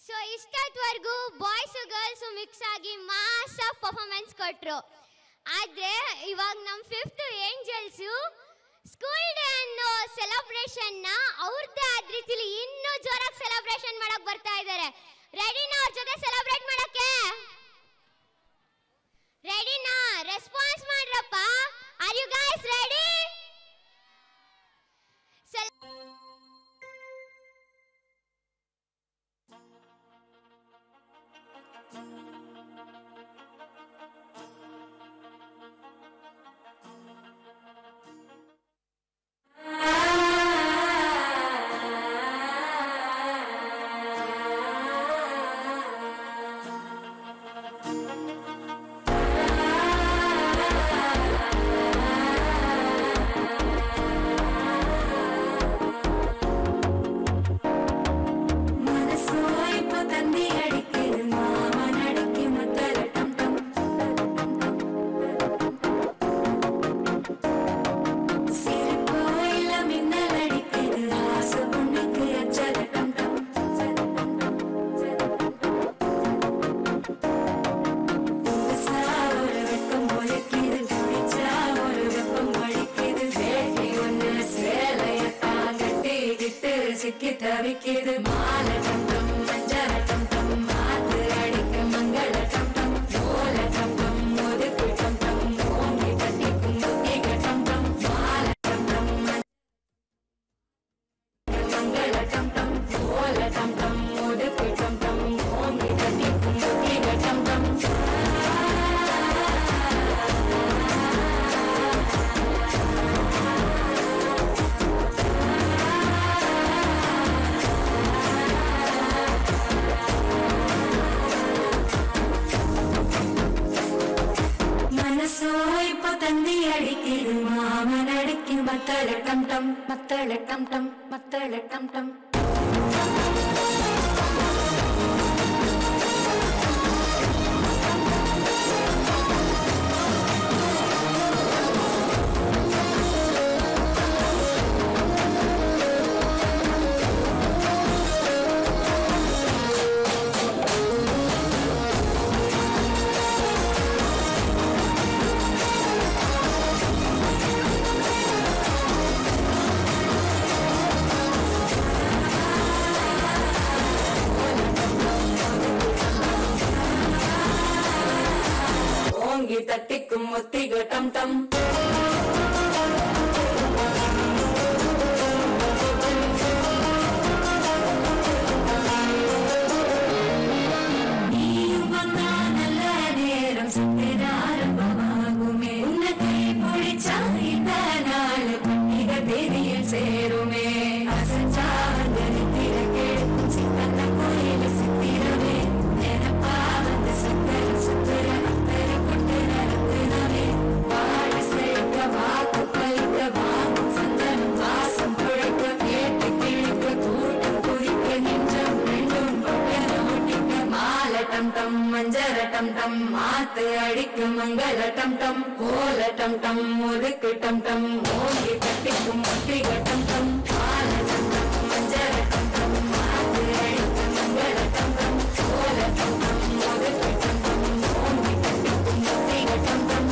So ಇಷ್ಟೊತ್ತವರೆಗೂ boys girls mix ಆಗಿ mass of performance ಕೊಟ್ರು. ಆದ್ರೆ ಇವಾಗ ನಮ್ಮ 5th angels school day ಅನ್ನೋ celebration ನ ಅವ್ರದ್ದೇ ಆದ ರೀತಿಲಿ ಇನ್ನೂ ಜೋರಾಗಿ ಸೆಲೆಬ್ರೇಷನ್ ಮಾಡಕ್ ಬರ್ತಾ ಇದ್ದಾರೆ. ರೆಡಿನಾ ಅವ್ರ ಜೊತೆ ಸೆಲೆಬ್ರೇಟ್ ಮಾಡಕ್ಕೆ? ರೆಡಿನಾ? ರೆಸ್ಪಾನ್ಸ್ ಮಾಡ್ರಪ್ಪ. Are you guys ready? சேருமே அசஞ்சாவந்தனி திறக்கே சித்தன்ன கோயில சித்திரமே ಟಮ್ ಟಮ್ ಮಂಜರ ಟಮ್ ಟಮ್ ಮಾತು ಅಡಿக்கு ಮಂಗಳ ಟಮ್ ಟಮ್ ಕೋಲ ಟಮ್ ಟಮ್ ಮುದುಕು ಟಮ್ ಟಮ್ ಮೋಗಿ ಕಟ್ಟಿக்கு ಮುಟ್ಟಿಗ ಟಮ್ ಟಮ್ ಮಾಲ ಟಮ್ ಟಮ್ ಮಂಜರ ಟಮ್ ಟಮ್ ಮಾತು ಅಡಿக்கு ಮಂಗಳ ಟಮ್ ಟಮ್ ಕೋಲ ಟಮ್ ಟಮ್ ಮುದುಕು ಟಮ್ ಟಮ್ ಮೋಗಿ ಕಟ್ಟಿக்கு ಮುಟ್ಟಿಗ ಟಮ್ ಟಮ್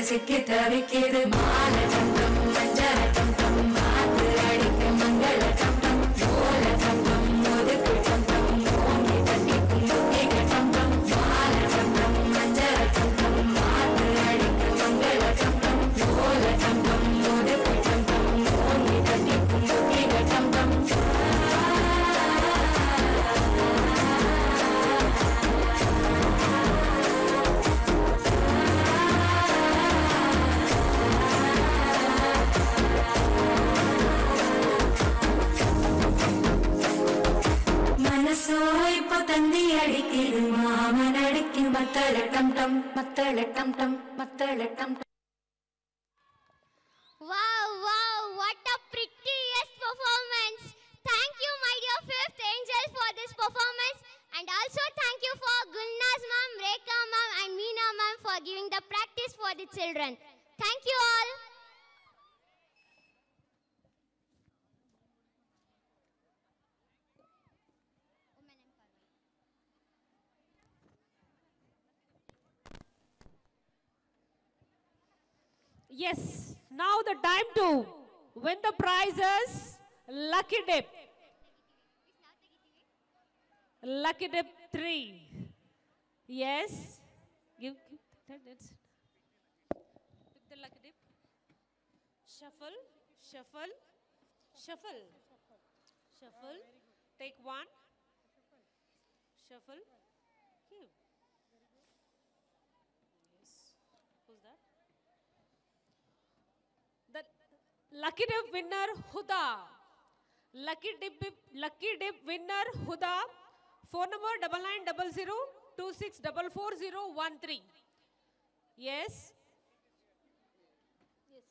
சிக்கி தவிக்கிது மால டம் டம் மஞ்சர டம் டம் மாத்து அடிக்க மங்கள டம் டம் கோல டம் டம் முதுகு டம் டம் ஓங்கி தட்டிக்கும் முட்டிக டம் டம் மால டம் டம் மஞ்சர டம் டம் மாத்து அடிக்க மங்கள டம் டம் கோல டம் டம் முதுகு டம் டம் ஓங்கி தட்டிக்கும் முட்டிக டம் டம் இப்போ தந்தி அடிக்குது மாமன் அடிக்கு மத்தள டம் டம் மத்தள டம் டம் மத்தள டம் டம். Wow, wow, what a prettiest performance. Thank you, my dear fifth angel, for this performance. And also thank you for Gulnaz ma'am, Rekha ma'am and Meena ma'am for giving the practice for the children. Thank you all. Yes, now the time to win the prizes. Lucky Dip. Lucky Dip 3. Yes. Give that's the Lucky Dip. Shuffle, shuffle, shuffle, shuffle. Take one. Shuffle. Give. Yes. Who's that? The Lucky Dip winner Huda. Lucky Dip winner Huda. Phone number 990026444013. Yes. Yes.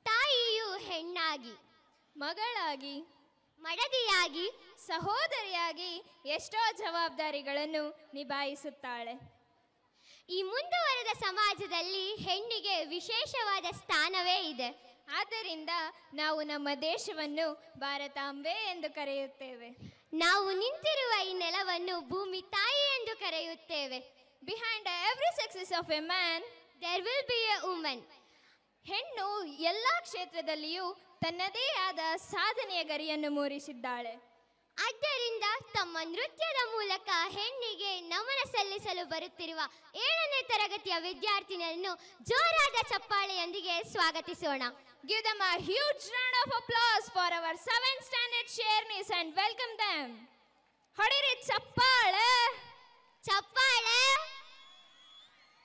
ತಾಯಿಯು ಹೆಣ್ಣಾಗಿ, ಮಗಳಾಗಿ, ಮಡದಿಯಾಗಿ, ಸಹೋದರಿಯಾಗಿ ಎಷ್ಟೋ ಜವಾಬ್ದಾರಿಗಳನ್ನು ನಿಭಾಯಿಸುತ್ತಾಳೆ. ಈ ಮುಂದುವರೆದ ಸಮಾಜದಲ್ಲಿ ಹೆಣ್ಣಿಗೆ ವಿಶೇಷವಾದ ಸ್ಥಾನವೇ ಇದೆ. ಆದ್ದರಿಂದ ನಾವು ನಮ್ಮ ದೇಶವನ್ನು ಭಾರತಾಂಬೆ ಎಂದು ಕರೆಯುತ್ತೇವೆ. ನಾವು ನಿಂತಿರುವ ಈ ನೆಲವನ್ನು ಭೂಮಿ ತಾಯಿ ಎಂದು ಕರೆಯುತ್ತೇವೆ. Behind every success of a man, there will be a woman. ಹೆಣ್ಣು ಎಲ್ಲ ಕ್ಷೇತ್ರದಲ್ಲಿಯೂ ತನ್ನದೇ ಆದ ಸಾಧನೆಯ ಗರಿಯನ್ನು ಮೂಡಿಸಿದ್ದಾಳೆ. ಆದ್ದರಿಂದ ತಮ್ಮ ನೃತ್ಯದ ಮೂಲಕ ಹೆಣ್ಣಿಗೆ ನಮನ ಸಲ್ಲಿಸಲು ಬರುತ್ತಿರುವ 7ನೇ ತರಗತಿಯ ವಿದ್ಯಾರ್ಥಿನಿಯನ್ನು ಜೋರಾದ ಚಪ್ಪಾಳೆಯೊಂದಿಗೆ ಸ್ವಾಗತಿಸೋಣ. Give them a huge round of applause for our 7th standard Shernis and welcome them. ಹೊಡಿರಿ ಚಪ್ಪಾಳೆ. ಚಪ್ಪಾಳೆ.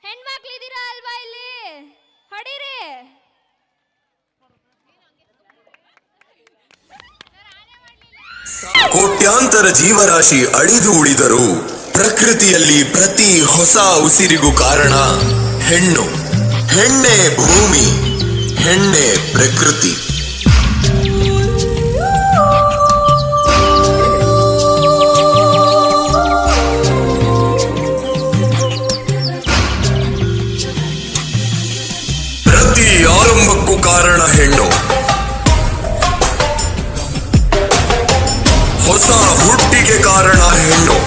ಹೆಣ್ಮಕ್ಳಿದ್ದೀರಾ ಅಲ್ವಾ ಇಲ್ಲಿ? ಹೊಡಿರಿ. ಕೋಟ್ಯಾಂತರ ಜೀವರಾಶಿ ಅಳಿದು ಉಳಿದರು ಪ್ರಕೃತಿಯಲ್ಲಿ ಪ್ರತಿ ಹೊಸ ಉಸಿರಿಗೂ ಕಾರಣ ಹೆಣ್ಣು. ಹೆಣ್ಣೆ ಭೂಮಿ, ಹೆಣ್ಣೆ ಪ್ರಕೃತಿ. ಪ್ರತಿ ಆರಂಭಕ್ಕೂ ಕಾರಣ ಹೆಣ್ಣು. ಹೊಸ ಹುಟ್ಟಿಗೆ ಕಾರಣ ಹೆಣ್ಣು.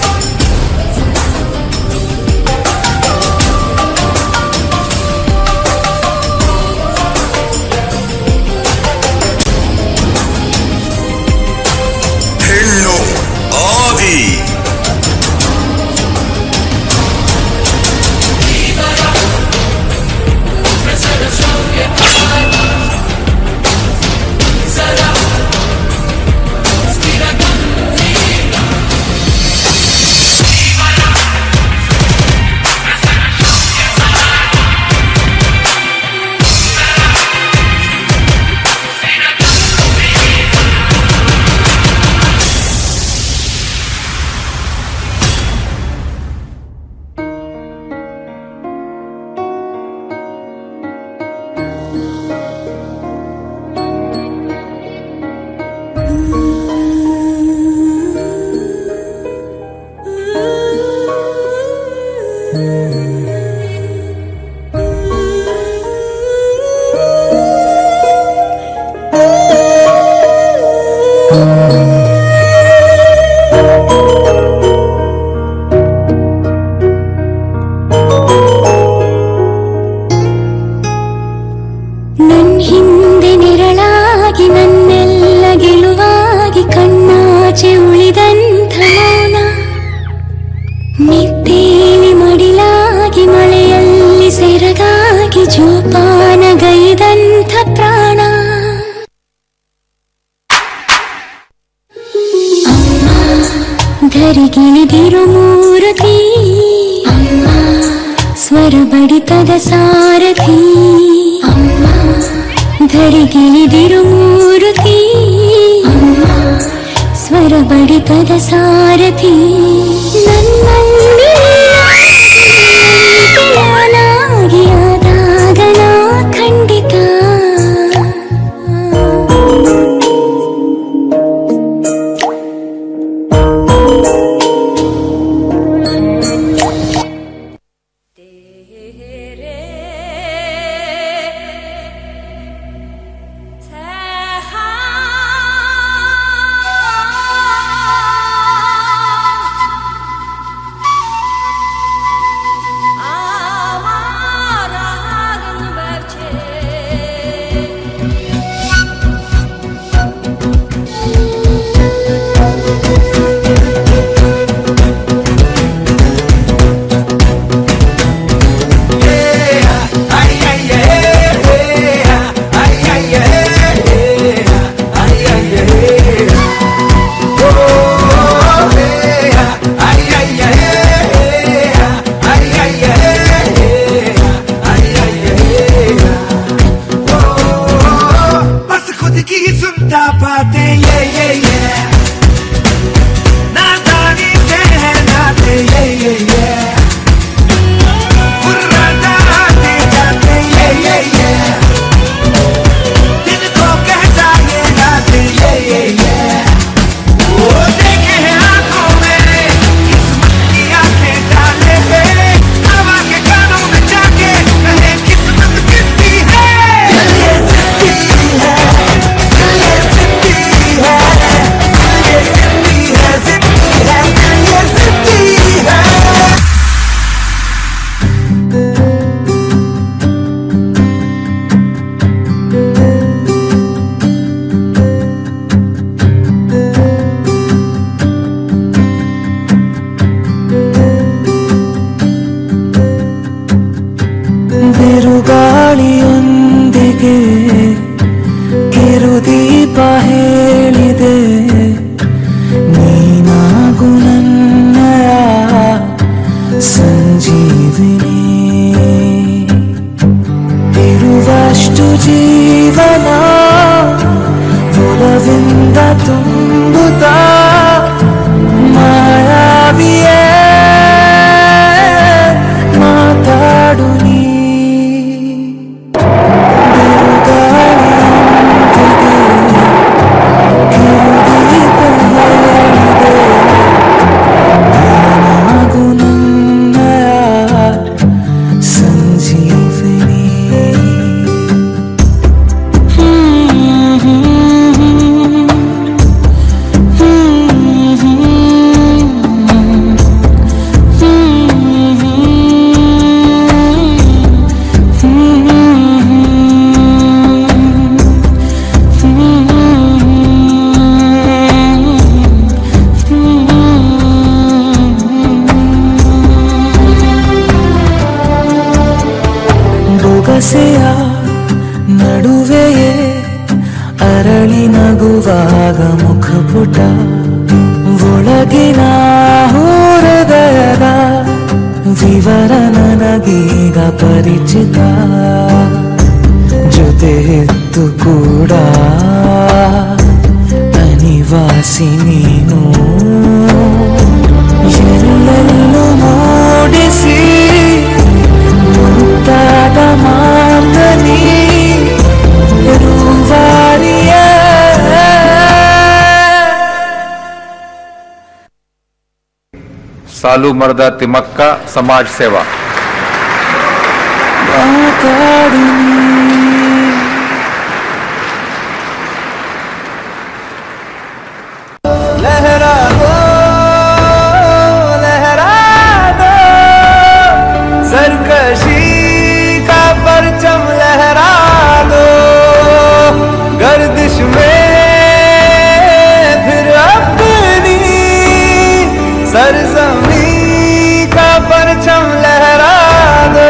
ಪಾನಗೈದಂಥ ಪ್ರಾಣ ಅಮ್ಮ ಧರಿಗಿಳಿದಿರು ಮೂರ್ತಿ ಅಮ್ಮ ಸ್ವರ ಬಡಿತದ ಸಾರಥಿ ಅಮ್ಮ ಧರಿಗಿಳಿದಿರು ಮೂರ್ತಿ ಅಮ್ಮ ಸ್ವರ ಬಡಿತದ ಸಾರಥಿ ನನ್ನಲ್ಲಿ ನಾನಾಗಿಯಾದಾಗ ಖಂಡಿತ ಬಿರುಗಾಳಿಯೊಂದಿಗೆ ಕಿರುದೀಪ ಹೇಳಿದೆ ನೀನಾಗು ನನ್ನಯ ಸಂಜೀವಿನಿ ಇರುವಷ್ಟು ಜೀವನ ಒಲವಿಂದ ತುಂಬುತ್ತಾ ಮಾಯಾವಿಯೇ ಮಾತಾಡು ನೀ ಬೊಗಸೆಯ ನಡುವೆಯೇ ಅರಳಿ ನಗುವಾಗ ಮುಖಪುಟ ಒಳಗಿನ ಹೃದಯದ ವಿವರ ನನಗೀಗ ಪರಿಚಿತ ಜೊತೆ ಎತ್ತು ಕೂಡ ಅನಿವಾಸಿ ನೀನು ಎಲ್ಲೆಲ್ಲೂ ಮೂಡಿಸಿ ಮುತ್ತಾದ ಮಾರ್ಗನಿ ರೂವಾರಿಯ सालू मर्दा तिमक्का समाज सेवा लहरा दो सरकशी का परचम लहरा दो गर्दिश में फिर अपनी सरजमी का परचम लहरा दो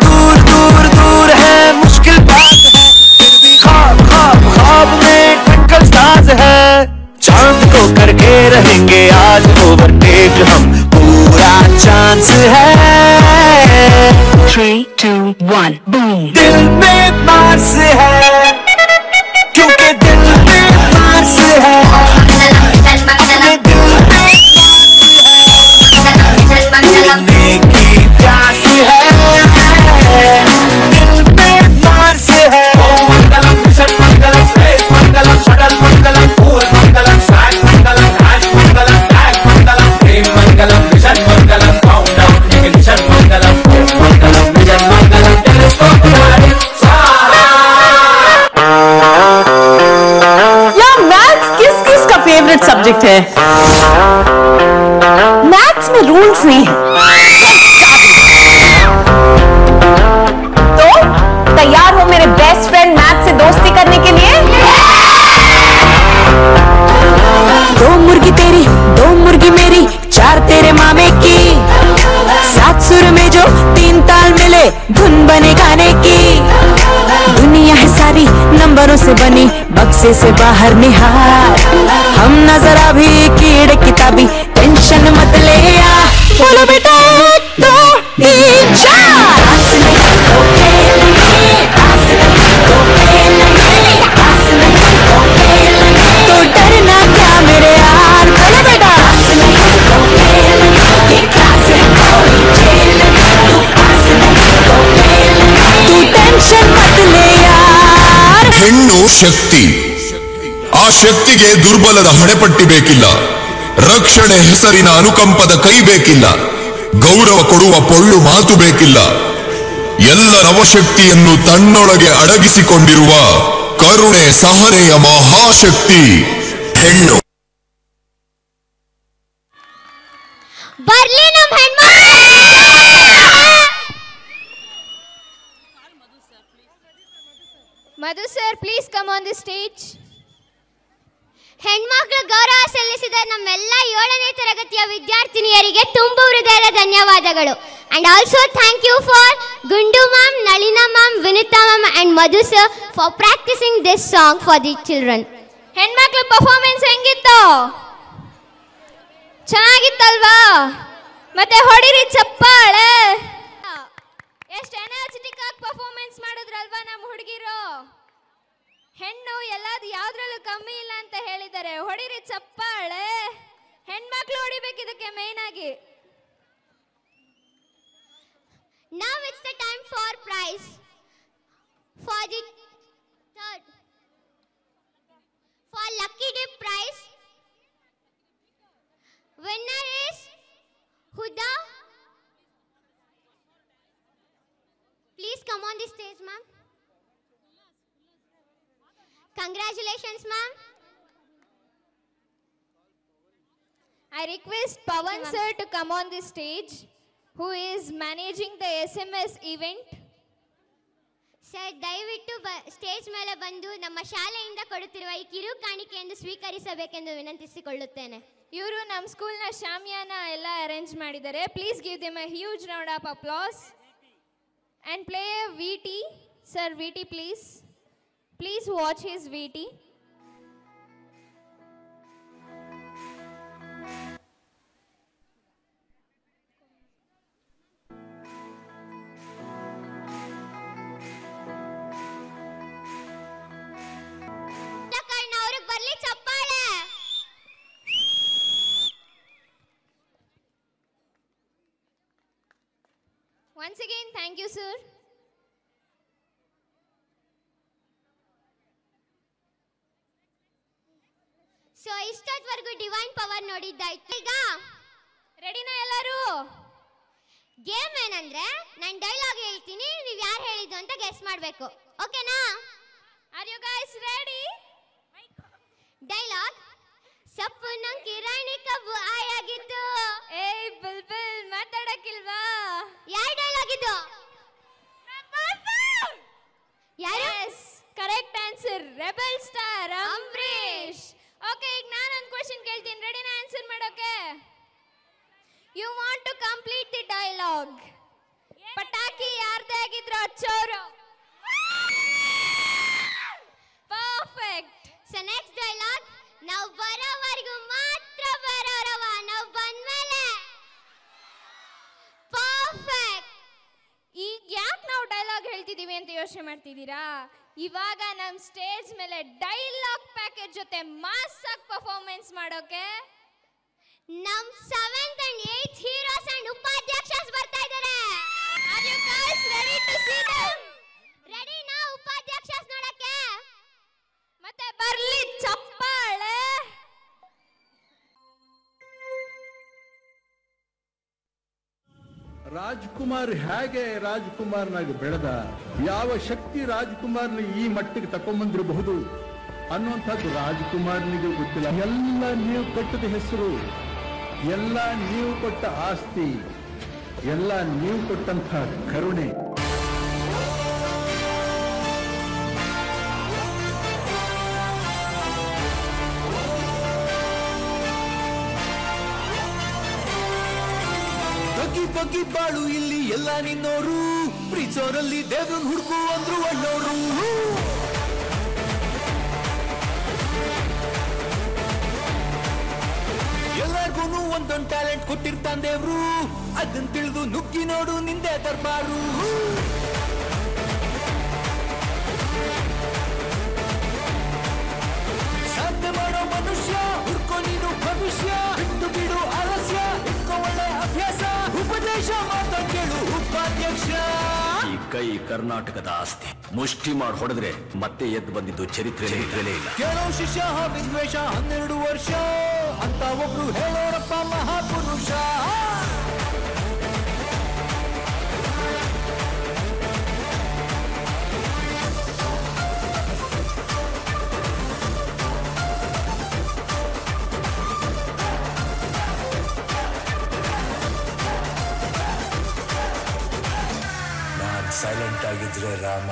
दूर दूर दूर है, मुश्किल बात है, फिर भी ख्वाब ख्वाब ख्वाब में ट्विंकल स्टार्स है। चांद को करके रहेंगे आज ओवरटेक हम, पूरा चांस है। 3, 2, 1 बूम। दिल में पास है, क्योंकि दिल में पास है, मिलने की प्यास है, दिल में पास है। मंगलम मिशन मंगलम स्पेस मंगलम शटल मंगलम फूल मंगलम सैट मंगलम हैश मंगलम टैग मंगलम ड्रीम मंगलम विजन मंगलम काउंटडाउन इग्निशन मंगलम मंगलम विजन मंगलम टेलीस्कोप यार मैथ्स किस किस का फेवरेट सब्जेक्ट है? मैथ्स में रूल्स नहीं है। तो तैयार हो मेरे बेस्ट फ्रेंड मैथ्स से दोस्ती करने के लिए? दो मुर्गी तेरी, दो मुर्गी मेरी, चार तेरे मामे की, सात सुर में जो तीन ताल मिले धुन बने गाने की। दुनिया है सारी नंबरों से बनी, बक्से से बाहर निहार, हम नजर अभी कीड़े किताबी, टेंशन मत ले या। बोलो बेटा 1 2 3 4। तो डरना क्या मेरे यार, बोलो बेटा। तू टेंशन मत ले यार। ಹೆಣ್ಣು ಶಕ್ತಿ, ಆ ಶಕ್ತಿಗೆ ದುರ್ಬಲದ ಹಣೆಪಟ್ಟಿ ಬೇಕಿಲ್ಲ, ರಕ್ಷಣೆ ಹೆಸರಿನ ಅನುಕಂಪದ ಕೈ ಬೇಕಿಲ್ಲ, ಗೌರವ ಕೊಡುವ ಪೊಳ್ಳು ಮಾತು ಬೇಕಿಲ್ಲ. ಎಲ್ಲ ನವಶಕ್ತಿಯನ್ನು ತನ್ನೊಳಗೆ ಅಡಗಿಸಿಕೊಂಡಿರುವ ಕರುಣೆ ಸಹನೆಯ ಮಹಾಶಕ್ತಿ ಹೆಣ್ಣು. ಬರ್ಲಿ ನಮ್ಮ Madhu sir, please come on the stage. ಹೆಣ್ಮಕ್ಳು ಗೌರವ ಸಲ್ಲಿಸಿದ ನಮ್ಮೆಲ್ಲ 7ನೇ ತರಗತಿಯ ವಿದ್ಯಾರ್ಥಿನಿಯರಿಗೆ ತುಂಬು ಹೃದಯದ ಧನ್ಯವಾದಗಳು. And also thank you for Gundu ma'am, Nalina ma'am, Vinita ma'am and Madhu sir for practicing this song for the children. ಹೆಣ್ಮಕ್ಳ ಪರ್ಫಾರ್ಮೆನ್ಸ್ ಹೆಂಗಿತ್ತು? ಚೆನ್ನಾಗಿತ್ತಲ್ವಾ? ಮತ್ತೆ ಹೊಡಿರಿ ಚಪ್ಪಾಳೆ. ಎಷ್ಟು ಎನರ್ಜೆಟಿಕ್ ಆಗಿ ಪರ್ಫಾರ್ಮೆನ್ಸ್ ಮಾಡಿದ್ರಲ್ವಾ ನಮ್ಮ ಹುಡುಗಿರು. ಹೆಣ್ಣು ಯಾವ್ದ್ರಲ್ಲೂ ಕಮ್ಮಿ ಇಲ್ಲ ಅಂತ ಹೇಳಿದ್ದಾರೆ. ಹೊಡಿರಿ ಚಪ್ಪಾಳೆ. ಹೆಣ್ಮಕ್ಳು ಹೊಡಿಬೇಕು ಇದಕ್ಕೆ ಮೇನ್ ಆಗಿ. Now it's the time for prize. For the third, for lucky dip prize, winner is Huda. Please come on the stage, ma'am. Congratulations, ma'am. I request Pawan sir to come on the stage, who is managing the SMS event. Sir ದಯವಿಟ್ಟು stage ಮೇಲೆ ಬಂದು ನಮ್ಮ ಶಾಲೆಯಿಂದ ಕೊಡುತ್ತಿರುವ ಈ ಕಿರು ಕಾಣಿಕೆಯನ್ನು ಸ್ವೀಕರಿಸಬೇಕೆಂದು ವಿನಂತಿಸಿಕೊಳ್ಳುತ್ತೇನೆ. ಇವರು ನಮ್ಮ ಸ್ಕೂಲ್ನ ಶಾಮಿಯಾನ ಎಲ್ಲ ಅರೇಂಜ್ ಮಾಡಿದ್ದಾರೆ. Please give them a huge round of applause and play a VT. Sir, VT please. Please watch his VT. ಬರ್ಲಿ ಚಪ್ಪಾಳೆ. Once again, thank you, sir. So ಇಷ್ಟೊತ್ತವರೆಗೂ ಡಿವೈನ್ ಪವರ್ ನೋಡಿದ್ದಾಯ್ತು. ಈಗ ರೆಡಿನಾ ಎಲ್ಲರೂ? ಗೇಮ್ ಏನಂದ್ರೆ ನಾನು ಡೈಲಾಗ್ ಹೇಳ್ತೀನಿ, ನೀವು ಯಾರು ಹೇಳಿದ್ದು ಅಂತ ಗೆಸ್ ಮಾಡಬೇಕು. ಓಕೆನಾ? Are you guys ready? Dialogue ಸಪ್ಪನ ಕಿರಾಣಿ ಕಬ್ಬು ಆಯಾಗಿತ್ತು. ಏಯ್ ಬುಲ್ಬುಲ್ ಮಾತಾಡಕ್ಕಿಲ್ವಾ? ಯಾರ ಡೈಲಾಗ್ ಇದು? ಯಾರು? Correct answer rebel star Ambareesh. Okay, ಈಗ ನಾನು ಒಂದು ಕ್ವೆಶ್ಚನ್ ಕೇಳ್ತೀನಿ, ರೆಡಿನಾ ಆನ್ಸರ್ ಮಾಡೋಕೆ? You want to complete the dialogue. ಪಟಾಕಿ ಯಾರ್ದೇ ಹಚ್ಚೋರು. ಪರ್ಫೆಕ್ಟ್. ಸೊ ನೆಕ್ಸ್ಟ್ ಡೈಲಾಗ್, ನಾವು ಬರೋವರೆಗೂ ಮಾತ್ರ ಬರೋರವ, ನಾವು ಬಂದ್ಮೇಲೆ. ಪರ್ಫೆಕ್ಟ್. ಈಗ ಯಾಕೆ ನಾವು ಡೈಲಾಗ್ ಹೇಳ್ತಿದೀವಿ ಅಂತ ಯೋಚನೆ ಮಾಡ್ತಿದ್ದೀರಾ? ಇವಾಗ ನಮ್ಮ ಸ್ಟೇಜ್ ಮೇಲೆ ಡೈಲಾಗ್ ಪ್ಯಾಕೇಜ್ ಜೊತೆ ಮಾಸ್ ಆಗಿ ಪರ್ಫಾರ್ಮೆನ್ಸ್ ಮಾಡೋಕೆ ನಮ್ 7th and 8th heroes and ಉಪಾಧ್ಯಕ್ಷಸ್ ಬರ್ತಾ ಇದ್ದಾರೆ. Are you guys ready to see them? Ready ನಾ ಉಪಾಧ್ಯಕ್ಷಸ್ ನೋಡಕ್ಕೆ? ಮತ್ತೆ ಬರ್ಲಿ ಚಪ್ಪಾಳೆ. ರಾಜ್ಕುಮಾರ್ ಹೇಗೆ ರಾಜ್ಕುಮಾರ್ನಾಗಿ ಬೆಳೆದ, ಯಾವ ಶಕ್ತಿ ರಾಜ್ಕುಮಾರ್ನ ಈ ಮಟ್ಟಿಗೆ ತಕೊಂಡ್ಬಂದಿರಬಹುದು ಅನ್ನುವಂಥದ್ದು ರಾಜ್ಕುಮಾರ್ನಿಗೆ ಗೊತ್ತಿಲ್ಲ. ಎಲ್ಲ ನೀವು ಕಟ್ಟದ ಹೆಸರು, ಎಲ್ಲ ನೀವು ಕೊಟ್ಟ ಆಸ್ತಿ, ಎಲ್ಲ ನೀವು ಕೊಟ್ಟಂಥ ಕರುಣೆ. ಬಗ್ಗಿ ಬಗ್ಗಿ ಬಾಳು ಇಲ್ಲಿ ಎಲ್ಲ ನಿನ್ನೋರು, ಪ್ರೀಚೋರಲ್ಲಿ ದೇವ್ರನ್ ಹುಡುಕು ಅಂದ್ರು ಒಳ್ಳೋರು. ಎಲ್ಲರಿಗೂ ಒಂದೊಂದು ಟ್ಯಾಲೆಂಟ್ ಕೊಟ್ಟಿರ್ತಾನೆ ದೇವ್ರು, ಅದನ್ನ ತಿಳಿದು ನುಗ್ಗಿ ನೋಡು ನಿಂದೆ ದರ್ಬಾರು. ಸಾಧ್ಯ ಮಾಡೋ ಮನುಷ್ಯ ಹುಡ್ಕೋ ನೀನು ಭವಿಷ್ಯ, ಬಿಟ್ಟು ಬಿಡು ಆಲಸ್ಯ, ಇಟ್ಕೋ ಒಳ್ಳೆ ಅಭ್ಯಾಸ, ಉಪದೇಶ ಮಾತ ಕೇಳು ಉಪಾಧ್ಯಕ್ಷ. ಈ ಕೈ ಕರ್ನಾಟಕದ ಆಸ್ತಿ, ಮುಷ್ಟಿ ಮಾಡಿ ಹೊಡೆದ್ರೆ ಮತ್ತೆ ಎದ್ದು ಬಂದಿದ್ದು ಚರಿತ್ರೆಲೇ ಇಲ್ಲ. ಕೇಳೋ ಶಿಷ್ಯ ವಿದ್ವೇಷ 12 ವರ್ಷ ಅಂತ ಒಬ್ರು ಹೇಳೋರಪ್ಪ ಮಹಾಪುರುಷ. ನಾನ್ ಸೈಲೆಂಟ್ ಆಗಿದ್ರೆ ರಾಮ,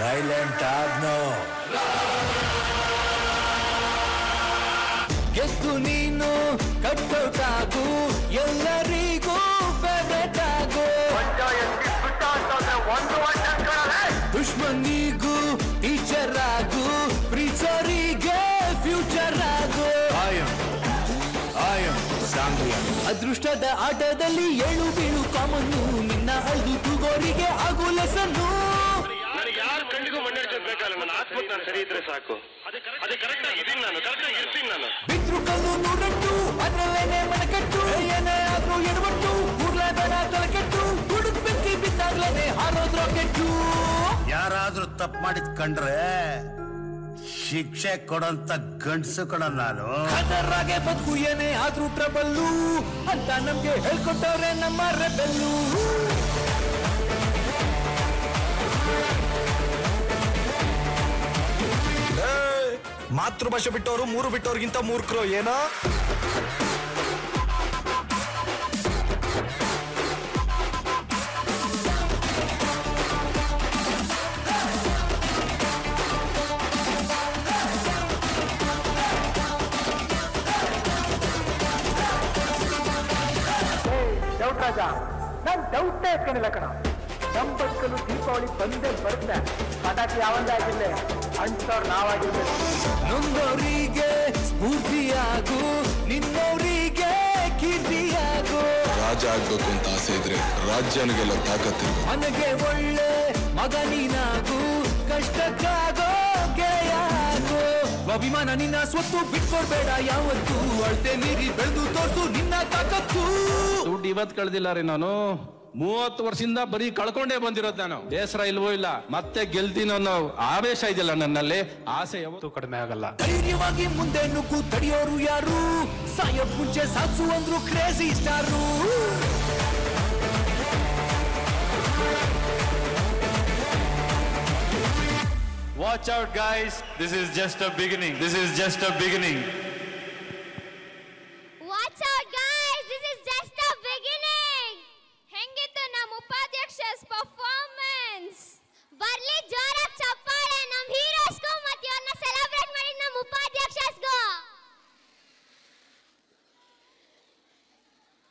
ವೈಲೆಂಟ್ ಆದ್ನೋ. ಗೆದ್ದು ನೀನು ಕಟ್ಟೌಟ್ ಆಗು, ಎಲ್ಲರಿಗೂ ಫೇವ್ರೇಟ್ ಆಗು. ದುಶ್ಮನಿಗೂ ಟೀಚರ್ ಆಗು, ಪ್ರೀಚರಿಗೆ ಫ್ಯೂಚರ್ ಆಗು. ಅದೃಷ್ಟದ ಆಟದಲ್ಲಿ ಏಳು ಬೀಳು ಕಾಮನ್ನು, ನಿನ್ನ ಅಳ್ದು ತೂಗೋರಿಗೆ ಆಗು ಲೆಸನ್ನು. ಯಾರ ಕಣ್ಣಿಗೂ ಮಣ್ಣೆಡ್ಬೇಕಲ್ಲ, ನನ್ನ ಆತ್ಮಕ್ಕೆ ನಾನು ಸರಿ ಇದ್ರೆ ಸಾಕು. ಅದೇ ಕರೆಕ್ಟ್ ಆಗಿದ್ದೀನಿ ನಾನು, ಕರೆಕ್ಟ್ ಆಗಿ ಇರ್ತೀನಿ ನಾನು. ಬಿದ್ರು ಕಲ್ಲು ನೂರಟ್ಟು, ಅದ್ರಲ್ಲೇನೆ ಮನಕಟ್ಟು, ಏನೇ ಆದ್ರೂ ಎಡವಟ್ಟು, ಕೂಡ್ಲೇಬೇಡ ತಲೆಕೆಟ್ಟು, ಹುಡುಕ್ ಬೆಂಕಿ ಬಿದ್ದಾಗ್ಲೇನೆ ಹಾರೋದ್ರ ಕೆಟ್ಟು. ಯಾರಾದ್ರೂ ತಪ್ಪು ಮಾಡಿದ್ ಕಂಡ್ರೆ ಶಿಕ್ಷೆ ಕೊಡೋಂತ ಗಂಡ್ಸು ಕೊಡ ನಾನು. ಅದರಾಗೆ ಬದುಕು ಏನೇ ಆದ್ರೂ ಟ್ರಬಲ್ಲು ಅಂತ ನಮ್ಗೆ ಹೇಳ್ಕೊಟ್ಟವ್ರೆ ನಮ್ಮ ರೆಬೆಲ್ಲು. ಮಾತೃಭಾಷೆ ಬಿಟ್ಟವರು 3 ಬಿಟ್ಟವ್ರಿಗಿಂತ ಮೂರ್ಖರು ಏನೋ. ಡೌಟ್ ರಾಜ, ನನ್ ಡೌಟೇ ಎತ್ಕೊಂಡಿಲ್ಲ ಕಣ. ನಮ್ ಬದುಕಲು ದೀಪಾವಳಿ ಬಂದೇ ಬರುತ್ತೆ, ಪಟಾಕಿ ಯಾವಂದೇ ಆಗಿರ್ಲಿ, ಅಂಟವ್ರು ನಾವಾಗಿರ್ಬೇಕು. ನೊಂದವರಿಗೆ ಸ್ಫೂರ್ತಿಯಾಗು, ನಿನ್ನವರಿಗೆ ಕೀರ್ತಿಯಾಗು. ರಾಜ ಆಗ್ಬೇಕು ಅಂತ ಆಸೆ ಇದ್ರೆ ರಾಜ್ಯನಿಗೆಲ್ಲ ತಾಕತ್ತಿರ್ಬೇಕು. ಮನೆಗೆ ಒಳ್ಳೆ ಮಗ ನೀನಾಗು, ಕಷ್ಟಕ್ಕಾಗೋ ಗೆಳೆಯಾಗು. ಅಭಿಮಾನ ನಿನ್ನ ಸ್ವತ್ತು ಬಿಟ್ಕೊಡ್ಬೇಡ ಯಾವತ್ತು, ಅಳತೆ ಮೀರಿ ಬೆಳೆದು ತೋರ್ಸು ನಿನ್ನ ತಾಕತ್ತು. ದುಡ್ಡು ಇವತ್ತು ಕಳೆದಿಲ್ಲ ರೀ, ನಾನು 30 ವರ್ಷದಿಂದ ಬರೀ ಕಳ್ಕೊಂಡೇ ಬಂದಿರೋದು. ನಾನು ಬೇಸರ ಇಲ್ವೋ ಇಲ್ಲ, ಮತ್ತೆ ಗೆಲ್ತೀನಿ ಅನ್ನೋ ಆವೇಶ ಇದೆಯಲ್ಲ ನನ್ನಲ್ಲಿ, ಆಸೆ ಯಾವತ್ತೂ ಕಡಿಮೆ ಆಗಲ್ಲ. ಧೈರ್ಯವಾಗಿ ಮುಂದೆ ನುಗ್ಗು, ತಡೆಯೋರು ಯಾರು, ಸಾಯೋಕ್ ಮುಂಚೆ ಸಾಸು ಅಂದ್ರು crazy star. Watch out guys, this is just a beginning. This is just a beginning. Watch out guys, this is just a beginning. ಹೆಂಗಿತ್ತು ನಮ್ಮ ಉಪಾಧ್ಯಕ್ಷಸ್ ಪರ್ಫಾರ್ಮೆನ್ಸ್? ಬರ್ಲಿ ಜೋರಾಗಿ ಚಪ್ಪಾಳೆ ನಮ್ಮ ಹೀರೋಸ್ಗೂ ಮತ್ತೆ ಇವನ್ನ ಸೆಲೆಬ್ರೇಟ್ ಮಾಡಿದ ನಮ್ಮ ಉಪಾಧ್ಯಕ್ಷಸ್ಗೂ.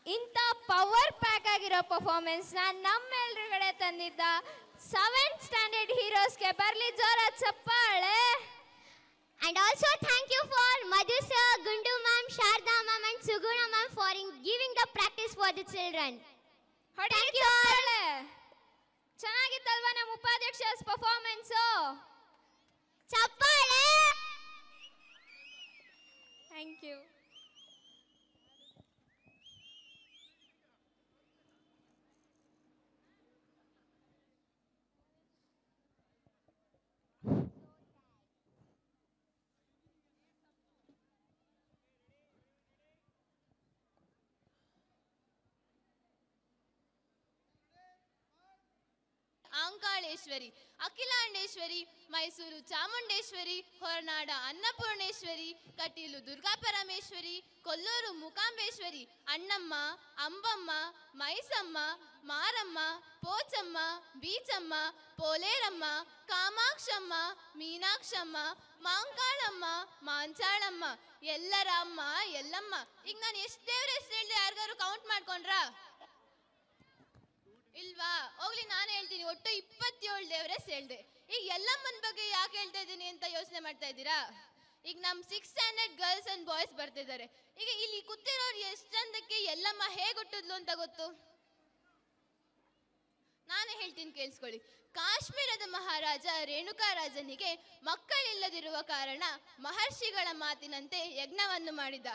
ಇಂಥ ಪವರ್ ಪ್ಯಾಕ್ ಆಗಿರೋ ಪರ್ಫಾರ್ಮೆನ್ಸ್ ನಮ್ಮೆಲ್ರುಗಡೆ ತಂದಿದ್ದ 7th ಸ್ಟ್ಯಾಂಡರ್ಡ್ ಹೀರೋಸ್ಗೆ ಬರ್ಲಿ ಜೋರ ಚಪ್ಪಾಳೆ. And also thank you for Madhu sir, Gundu ma'am, Sharda ma'am and Suguna ma'am for giving the practice for the children. Thank you all. ಚೆನ್ನಾಗಿತ್ತಲ್ವಾ ನಮ್ಮ ಉಪಾಧ್ಯಕ್ಷ ಪರ್ಫಾರ್ಮೆನ್ಸ್? ಚಪ್ಪಾಳೆ. Thank you. ಅಂಕಾಳೇಶ್ವರಿ, ಅಖಿಲಾಂಡೇಶ್ವರಿ, ಮೈಸೂರು ಚಾಮುಂಡೇಶ್ವರಿ, ಹೊರನಾಡ ಅನ್ನಪೂರ್ಣೇಶ್ವರಿ, ಕಟೀಲು ದುರ್ಗಾಪರಮೇಶ್ವರಿ, ಕೊಲ್ಲೂರು ಮೂಕಾಂಬೇಶ್ವರಿ, ಅಣ್ಣಮ್ಮ, ಅಂಬಮ್ಮ, ಮೈಸಮ್ಮ, ಮಾರಮ್ಮ, ಪೋಚಮ್ಮ, ಬೀಚಮ್ಮ, ಪೋಲೇರಮ್ಮ, ಕಾಮಾಕ್ಷಮ್ಮ, ಮೀನಾಕ್ಷಮ್ಮ, ಮಾಂಕಾಳಮ್ಮ, ಮಾಂಚಾಳಮ್ಮ, ಎಲ್ಲರ ಅಮ್ಮ ಎಲ್ಲಮ್ಮ. ಈಗ ನಾನು ಎಷ್ಟು ದೇವ್ರ ಹೆಸರು ಹೇಳಿದೆ ಯಾರಿಗಾರು ಕೌಂಟ್ ಮಾಡ್ಕೊಂಡ್ರಾ? ಇಲ್ವಾ? ಹೋಗ್ಲಿ, ನಾನು ಹೇಳ್ತೀನಿ. ಒಟ್ಟು 27 ದೇವ್ರ ಹೆಸರು ಹೇಳ್ದೆ. ಈಗ ಎಲ್ಲಮ್ಮನ ಬಗ್ಗೆ ಯಾಕೆ ಹೇಳ್ತಾ ಇದ್ದೀನಿ ಅಂತ ಯೋಚನೆ ಮಾಡ್ತಾ ಇದ್ದೀರಾ? ಈಗ ನಮ್ 6th standard girls and boys ಬರ್ತಿದ್ದಾರೆ. ಈಗ ಇಲ್ಲಿ ಕೂತಿರೋರು ಎಷ್ಟು ಜನಕ್ಕೆ ಎಲ್ಲಮ್ಮ ಹೇಗೆ ಹುಟ್ಟಿದ್ಲು ಅಂತ ಗೊತ್ತು? ನಾನೇ ಹೇಳ್ತೀನಿ, ಕೇಳಿಸ್ಕೊಳ್ಳಿ. ಕಾಶ್ಮೀರದ ಮಹಾರಾಜ ರೇಣುಕಾರಾಜನಿಗೆ ಮಕ್ಕಳಿಲ್ಲದಿರುವ ಕಾರಣ ಮಹರ್ಷಿಗಳ ಮಾತಿನಂತೆ ಯಜ್ಞವನ್ನು ಮಾಡಿದ.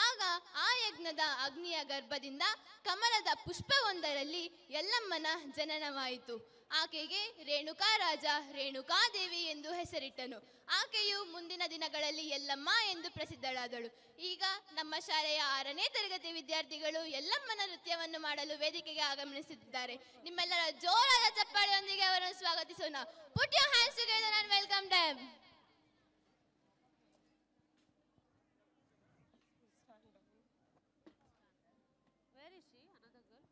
ಆಗ ಆ ಯಜ್ಞದ ಅಗ್ನಿಯ ಗರ್ಭದಿಂದ ಕಮಲದ ಪುಷ್ಪವೊಂದರಲ್ಲಿ ಎಲ್ಲಮ್ಮನ ಜನನವಾಯಿತು. ಆಕೆಗೆ ರೇಣುಕಾರಾಜ ರೇಣುಕಾದೇವಿ ಎಂದು ಹೆಸರಿಟ್ಟನು. ಆಕೆಯು ಮುಂದಿನ ದಿನಗಳಲ್ಲಿ ಎಲ್ಲಮ್ಮ ಎಂದು ಪ್ರಸಿದ್ಧಳಾದಳು. ಈಗ ನಮ್ಮ ಶಾಲೆಯ 6ನೇ ತರಗತಿ ವಿದ್ಯಾರ್ಥಿಗಳು ಎಲ್ಲಮ್ಮನ ನೃತ್ಯವನ್ನು ಮಾಡಲು ವೇದಿಕೆಗೆ ಆಗಮಿಸುತ್ತಿದ್ದಾರೆ. ನಿಮ್ಮೆಲ್ಲರ ಜೋರಾದ ಚಪ್ಪಾಳೆಯೊಂದಿಗೆ ಅವರನ್ನು ಸ್ವಾಗತಿಸೋಣ. Put your hands together and welcome them. Where is she? Another girl?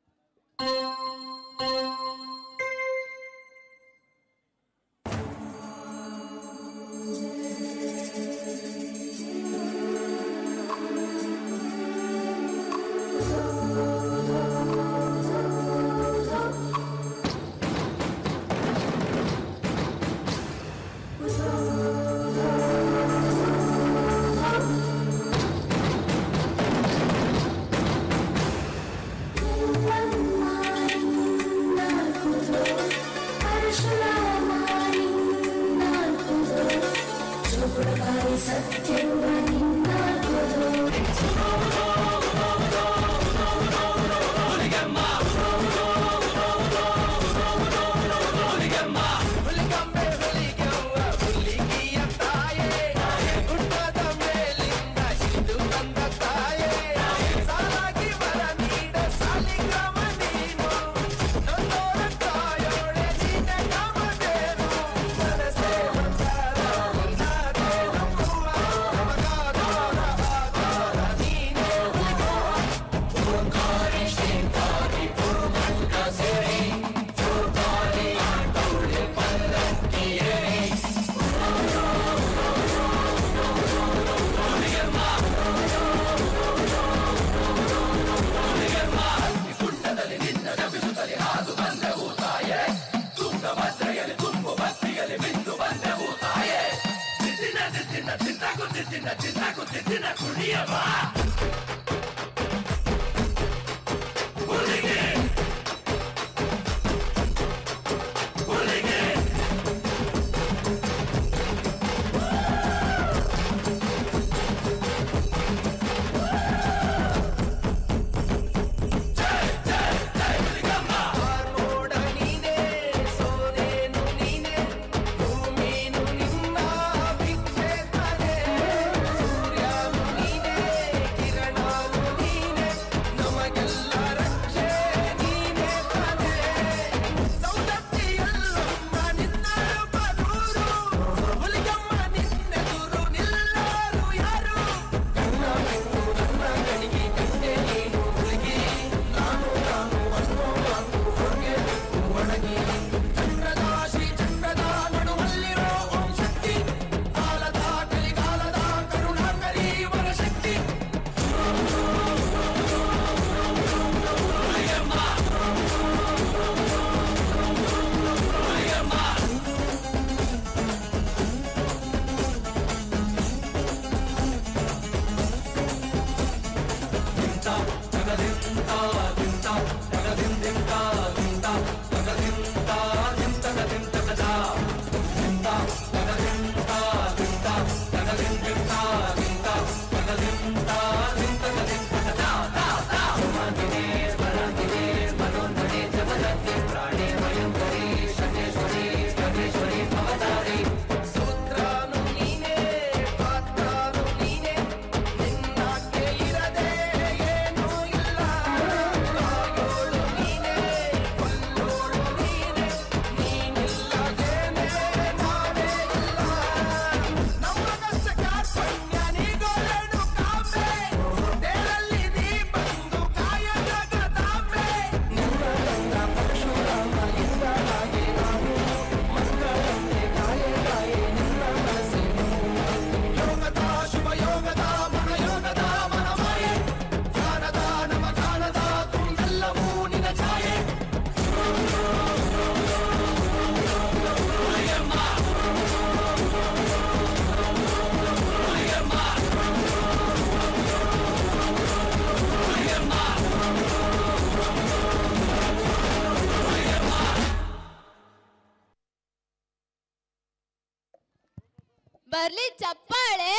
ಬರ್ಲಿ ಚಪ್ಪಾಳೆ,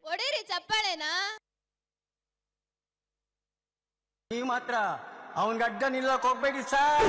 ಹೊಡೀರಿ ಚಪ್ಪಾಳೆನಾ. ನೀವು ಮಾತ್ರ ಅವನ್ ಗಡ್ಡ ನಿಲ್ಲಕ್ ಹೋಗ್ಬೇಡಿ ಸರ್.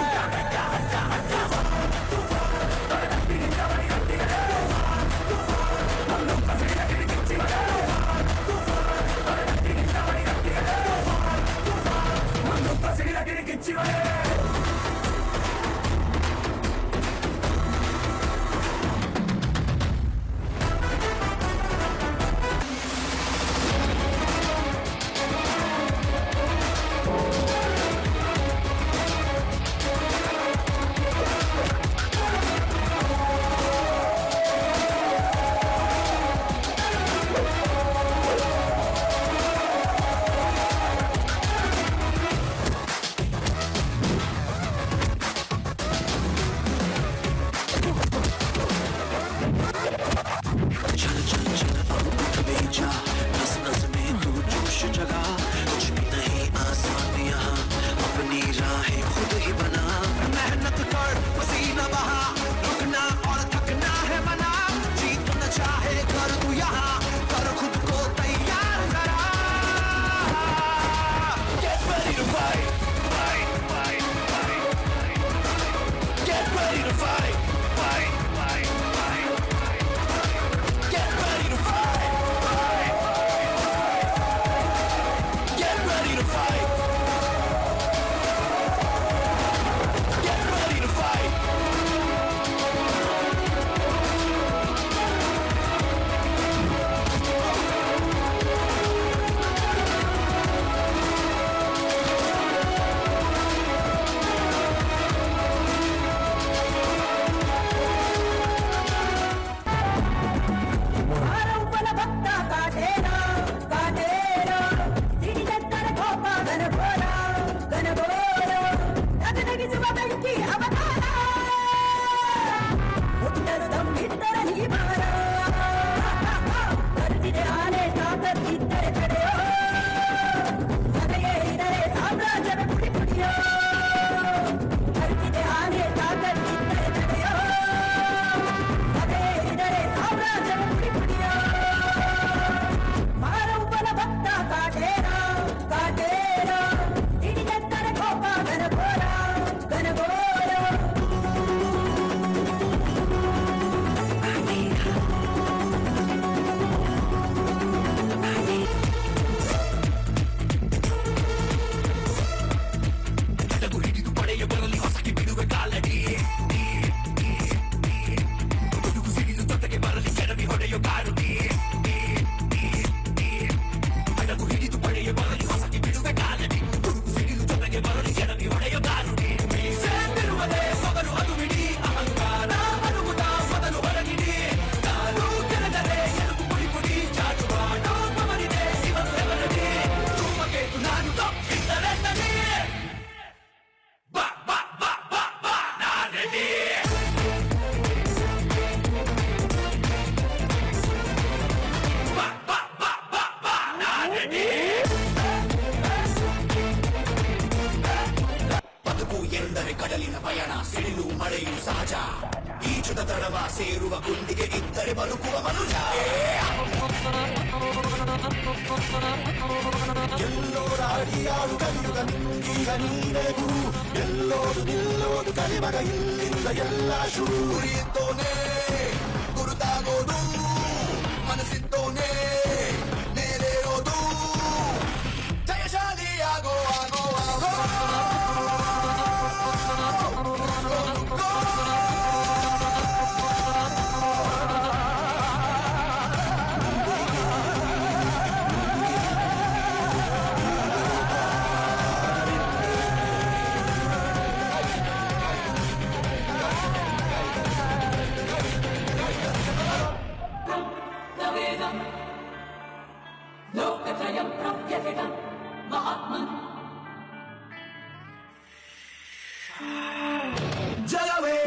ಜಲವೇ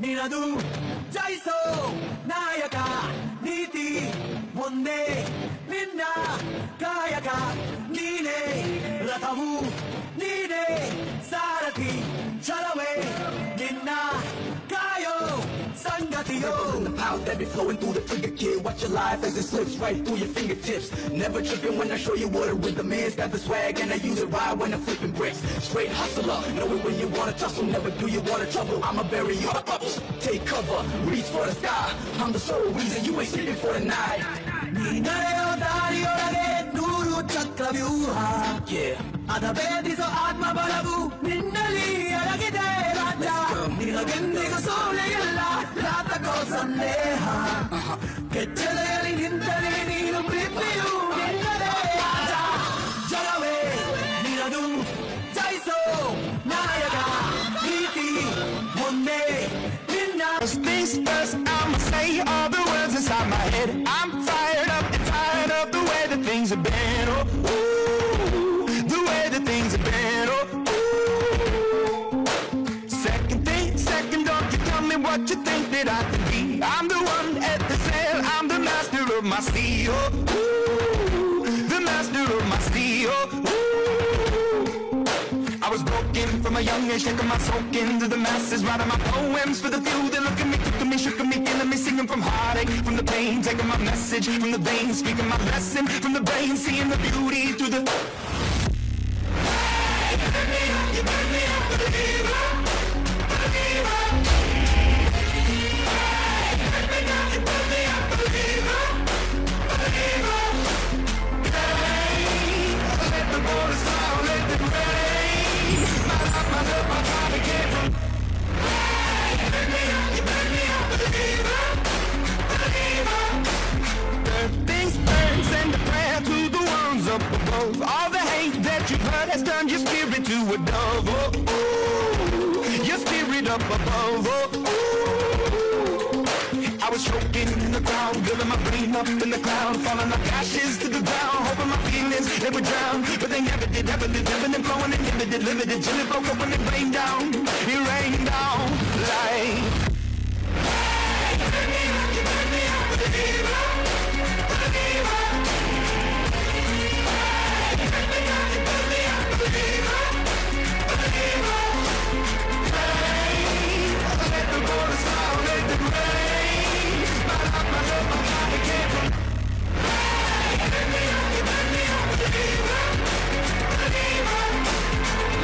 ನಿನದು ಜಯಿಸೋ ನಾಯಕ ನೀತಿ ಮುಂದೆ ನಿನ್ನ ಕಾಯಕ ನೀನೇ ರಥವು ನೀನೇ ಸಾರಥಿ ಛಲವೇ ನಿನ್ನ ಕಾಯೋ ಸಂಗತಿ In the power that be flowing through the trigger, kid. Watch your life as it slips right through your fingertips. Never tripping when I show you what a rhythm is. Got the swag and I use it right when I'm flipping bricks. Straight hustler, know it when you wanna tussle. Never do you wanna trouble, I'ma bury you up. Take cover, reach for the sky. I'm the sole reason you ain't sleeping for the night. ಅದ ಭೇದಿಸೋ ಆತ್ಮ ಬಲವು ನಿನ್ನಲ್ಲಿ ಅಡಗಿದೆ ರಾಜ ನಿನಗೆಂದಿಗೂ ಸೋಲೆಯಿಲ್ಲ ರಾತಕೋ ಸಂದೇಹ ಕೆಚ್ಚಲೆಯಲ್ಲಿ ನಿಂತರೆ ನೀನು ಪ್ರೀತಿಯು ನಿನ್ನದೇ ರಾಜ ಜಗವೇ ನಿನದು ಜಯಿಸೋ ನಾಯಕ ಪ್ರೀತಿ ಮುಂದೆ ನಿನ್ನ Things first, I'ma say all the words inside my head. I'm fired up and tired of the way that things have been. Oh, the way that things have been. Oh, second, don't you tell me what you think that I can be. I'm the one at the sail, I'm the master of my sea. Oh, the master of my sea. Oh, I was broken from a young age, taking my soak into the masses, writing my poems for the few that look at me, took at me, shook at me, killing me, singing from heartache, from the pain, taking my message from the veins, speaking my lesson from the brain, seeing the beauty through the. Hey, you burn me up, believer, believer. Hey, you burn me up, believer, believer. Hey, let the waters flow, let it rain. My love, my God, again from. Hey, you burn me up, believer, believer. Things burns and the prayer to the ones up above. All the hate that you've heard has turned your spirit to a dove. Oh, oh, your spirit up above. Oh, oh. I was choking in the crowd, building my brain up in the cloud, falling like ashes to the ground, hoping my feelings they would drown, but they never did. Ever lived, living and flowing and limited, limited, till it broke up when it rained down. It rained down like. Hey, you burn me up, believer, believer. Hey, you burn me up, believer, believer. Hey, let the waters flow, let it rain. My love, my God, again from. Hey, you burn me up, believer, believer.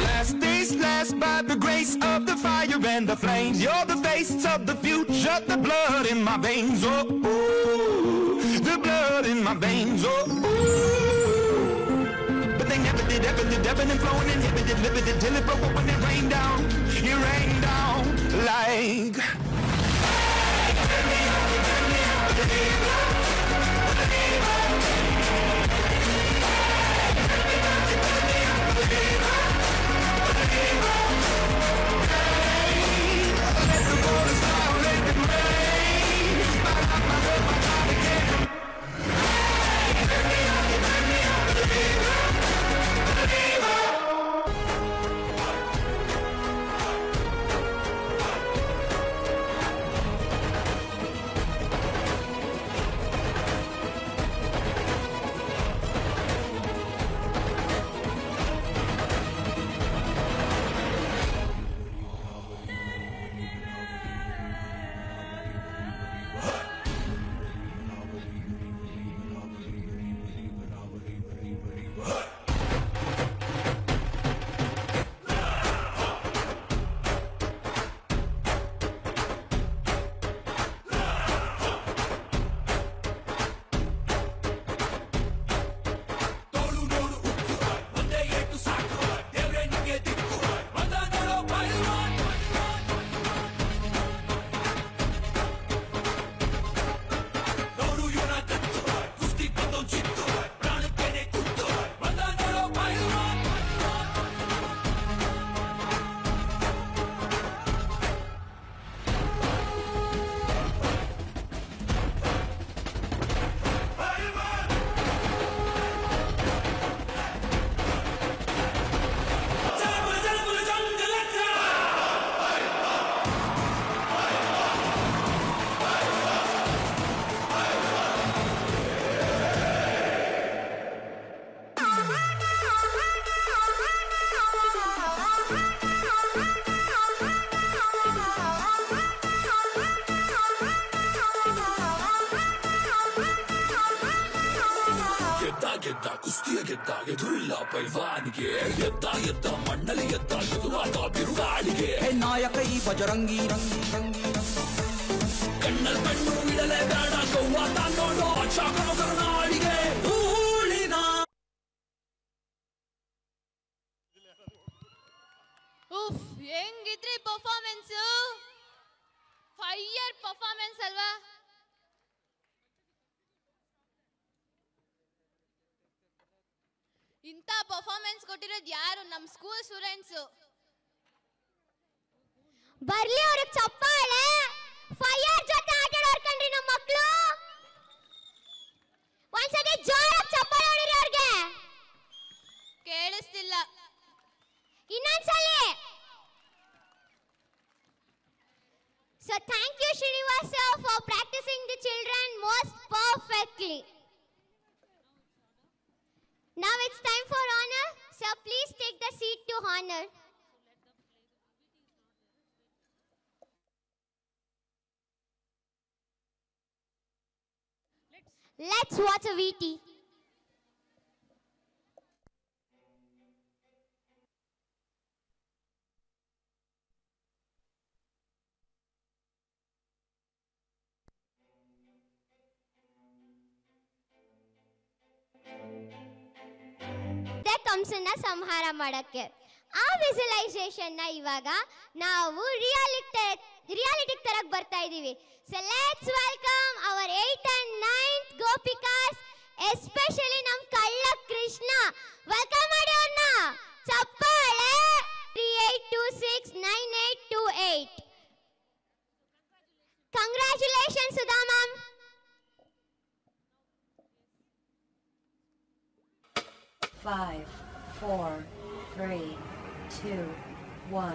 Last days last by the grace of the fire and the flames. You're the face of the future, the blood in my veins. Oh, oh, the blood in my veins. Oh, oh. But they never did, ever lived, ebbing and flowing, inhibited, limited, till it broke up when it rained down. It rained down like. Hey, turn me up, believer, believer. Hey, turn me up, believer. Let the waters flow, let it rain. My love, my God, again from. Hey, turn me up, believer, believer. ಕುಸ್ತಿಯ ಗೆದ್ದ ಎದುರಿಲ್ಲ ಪೈಲ್ವಾನಿಗೆ ಎದ್ದ ಎದ್ದ ಮಣ್ಣಲ್ಲಿ ಎದ್ದ ಎದುರಾದ ಬಿರುಗಾಳಿಗೆ ನಾಯಕ ಈ ಬಜರಂಗಿ ರಂಗಿ ರಂಗಿ ಕಣ್ಣಲ್ ಕಣ್ಣು ಇಡಲೇ ಬೇಡ ಗೌವ ತಾನೋಡೋ ಚಾಕಲು ಕರುನಾಳಿಗೆ ಧೂಳಿನ ಉಫ್ ಹೆಂಗಿದ್ರಿ ಪರ್ಫಾರ್ಮೆನ್ಸ್ ಫೈರ್ ಪರ್ಫಾರ್ಮೆನ್ಸ್ ಅಲ್ವಾ ಇಂಥ ಪರ್ಫಾರ್ಮೆನ್ಸ್ ಕೊಟ್ಟಿರೋದು ಯಾರು ನಮ್ಮ ಸ್ಕೂಲ್ ಸ್ಟೂಡೆಂಟ್ಸ್ ಬರ್ಲಿ ಅವ್ರಿಗೆ ಚಪ್ಪಾಳೆ ಫೈರ್ ಜೊತೆ ಆಟ ಆಡ್ಕೊಂಡ್ರಿ ನಮ್ಮ ಮಕ್ಕಳು ಒಂದ್ಸತಿ ಜೋರಾಗಿ ಚಪ್ಪಾಳೆ ಹೊಡಿರಿ ಅವ್ರಿಗೆ ಕೇಳಿಸ್ತಿಲ್ಲ ಇನ್ನೊಂದ್ಸಲಿ So thank you Srinivasa for practicing the children most perfectly. Now it's time for honor. So please take the seat to honor. Let's watch a VT. ಕಂಸನ್ನ ಸಂಹಾರ ಮಾಡಕ್ಕೆ ಆ ವಿಜುವಲೈಸೇಷನ್ ನ ಇವಾಗ ನಾವು ರಿಯಾಲಿಟಿ ತರಕ್ ಬರ್ತಾ ಇದೀವಿ. So let's welcome our 8th and 9th Gopikas, especially ನಮ್ ಕಳ್ಳ ಕೃಷ್ಣ. ವೆಲ್ಕಮ್ ಮಾಡಿ ಅವ್ರನ್ನ ಚಪ್ಪಾಳೆ. 38269828. Congratulation Sudha ma'am. Five, 4, 3, 2, 1.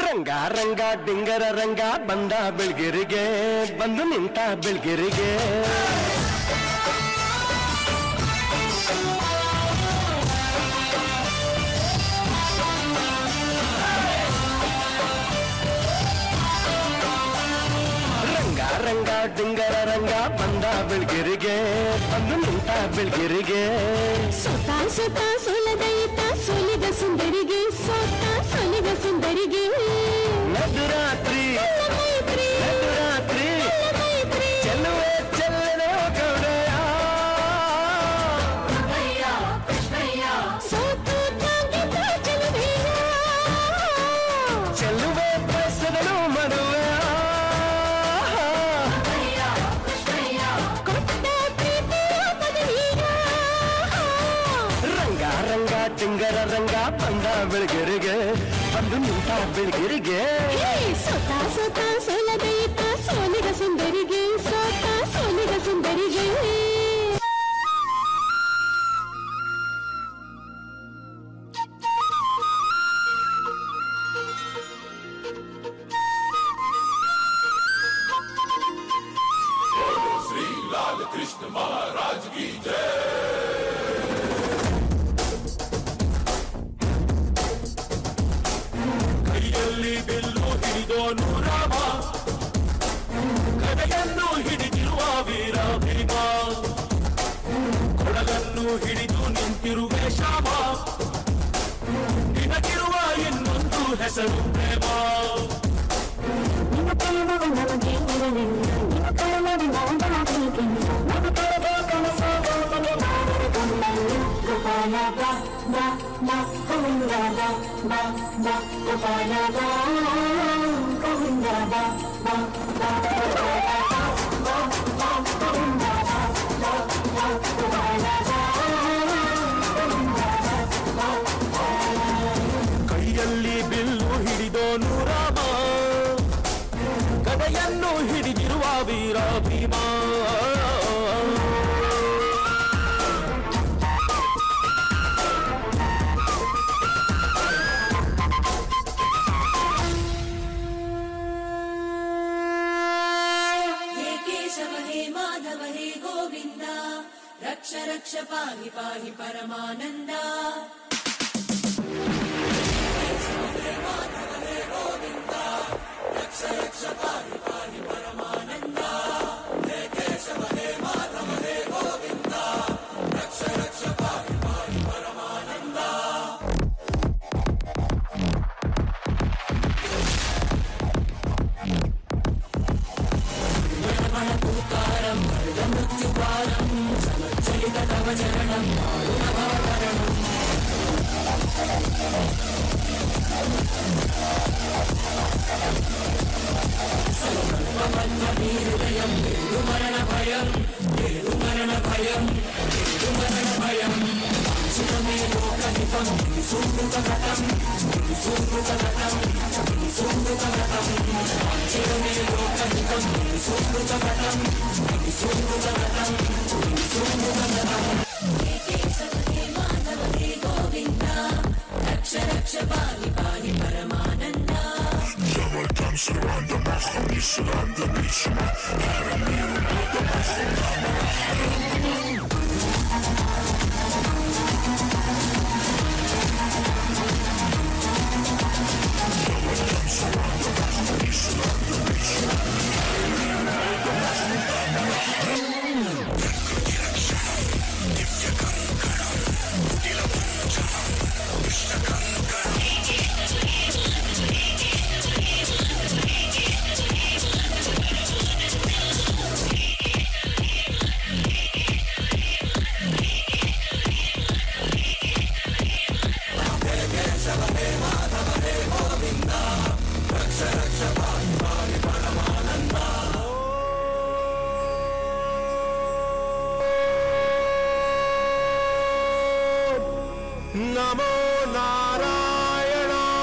Ranga Ranga ಡಿಂಗರ ರಂಗ ಬಂದ ಬೆಳ್ಗಿರಿಗೆ, ಬಂದು ನಿಂತ ಬೆಳ್ಗಿರಿಗೆ. ರಂಗ ರಂಗ ಡಿಂಗರ ರಂಗ ಬಂದ ಬೆಳ್ಗಿರಿಗೆ, ಬಂದು ನಿಂತ ಬೆಳ್ಗಿರಿಗೆ. ಸೋತ ಸೋತ ಸೋಲದೈತ ಸೋಲಿಗ ಸುಂದರಿಗೆ, ಸೋತ ಸೋಲಿಗ ಸುಂದರಿಗೆ. ಮಧುರಾತ್ರಿ ಮಧುರಾತ್ರಿ ಚೆಲ್ಲುವೆ ಚೆಲ್ಲನೋ ಗೌಡೆಯ. ಸೋತು ತಾಗಿದ್ದ ಚೆಲುವೆಯ, ಚೆಲ್ಲುವೆ ಬಸದನು ಮಡುವೆ. ಕೊಟ್ಟ ಪ್ರೀತಿಯ ಪದವಿಯ. ರಂಗ ರಂಗ ಟಿಂಗರ ರಂಗ ಬಂದ ಬೆಳಗಿರಿಗೆ, ಬಂದು ನಿಂತ ಬೆಳಗಿರಿಗೆ. ಸೋತ ಸೋತ ಸೋಲದೈತ ಸೋಲಿಗ ಸುಂದರಿಗೆ, ಸೋತ ಸೋಲಿಗ ಸುಂದರಿಗೆ. श्री लाल कृष्ण महाराज की जय. ಕೈಯಲ್ಲಿ ಬಿಲ್ಲು ಹಿಡಿದೋನು ರಾಮ, ಕಡೆಯನ್ನು ಹಿಡಿದಿರುವ ವೀರ ಭೀಮ, ಕೊಡಗನ್ನು ಹಿಡಿದು ನಿಂತಿರುವೆ ಶ್ಯಾಮ, ನಿನಗಿರುವ ಇನ್ನೊಂದು ಹೆಸರು ಪ್ರೇಮ. ಗೋಪಾಲ ಬಾ ಬಾ ಬಾ ಗೋವಿಂದ ಬಾ ಬಾ ಬಾ ಗೋಪಾಲ ಬಾ ಗೋವಿಂದ ಬಾ ಬಾ ಬಾ ಗೋವಿಂದ ಬಾ ಬಾ ಬಾ ಗೋಪಾಲ ಬಾ ಗೋವಿಂದ ಬಾ ಬಾ ವೀರ ಭೀಮಾ माधव हे गोविंद रक्ष रक्ष पाहि पाहि परमानंद माधव हे गोविंद रक्ष रक्ष पाहि पाहि परमानंद हे केशव हे माधव हे गोविंद रक्ष रक्ष पाहि पाहि परमानंद चरणं हृदयं मरण भयं चिरमे लोकहितं सुकृतगतं चिरमे लोकहितं सुकृतगतं माधव हे गोविंद रक्ष रक्ष पाहि पाहि परमानंद नमो नारायणाय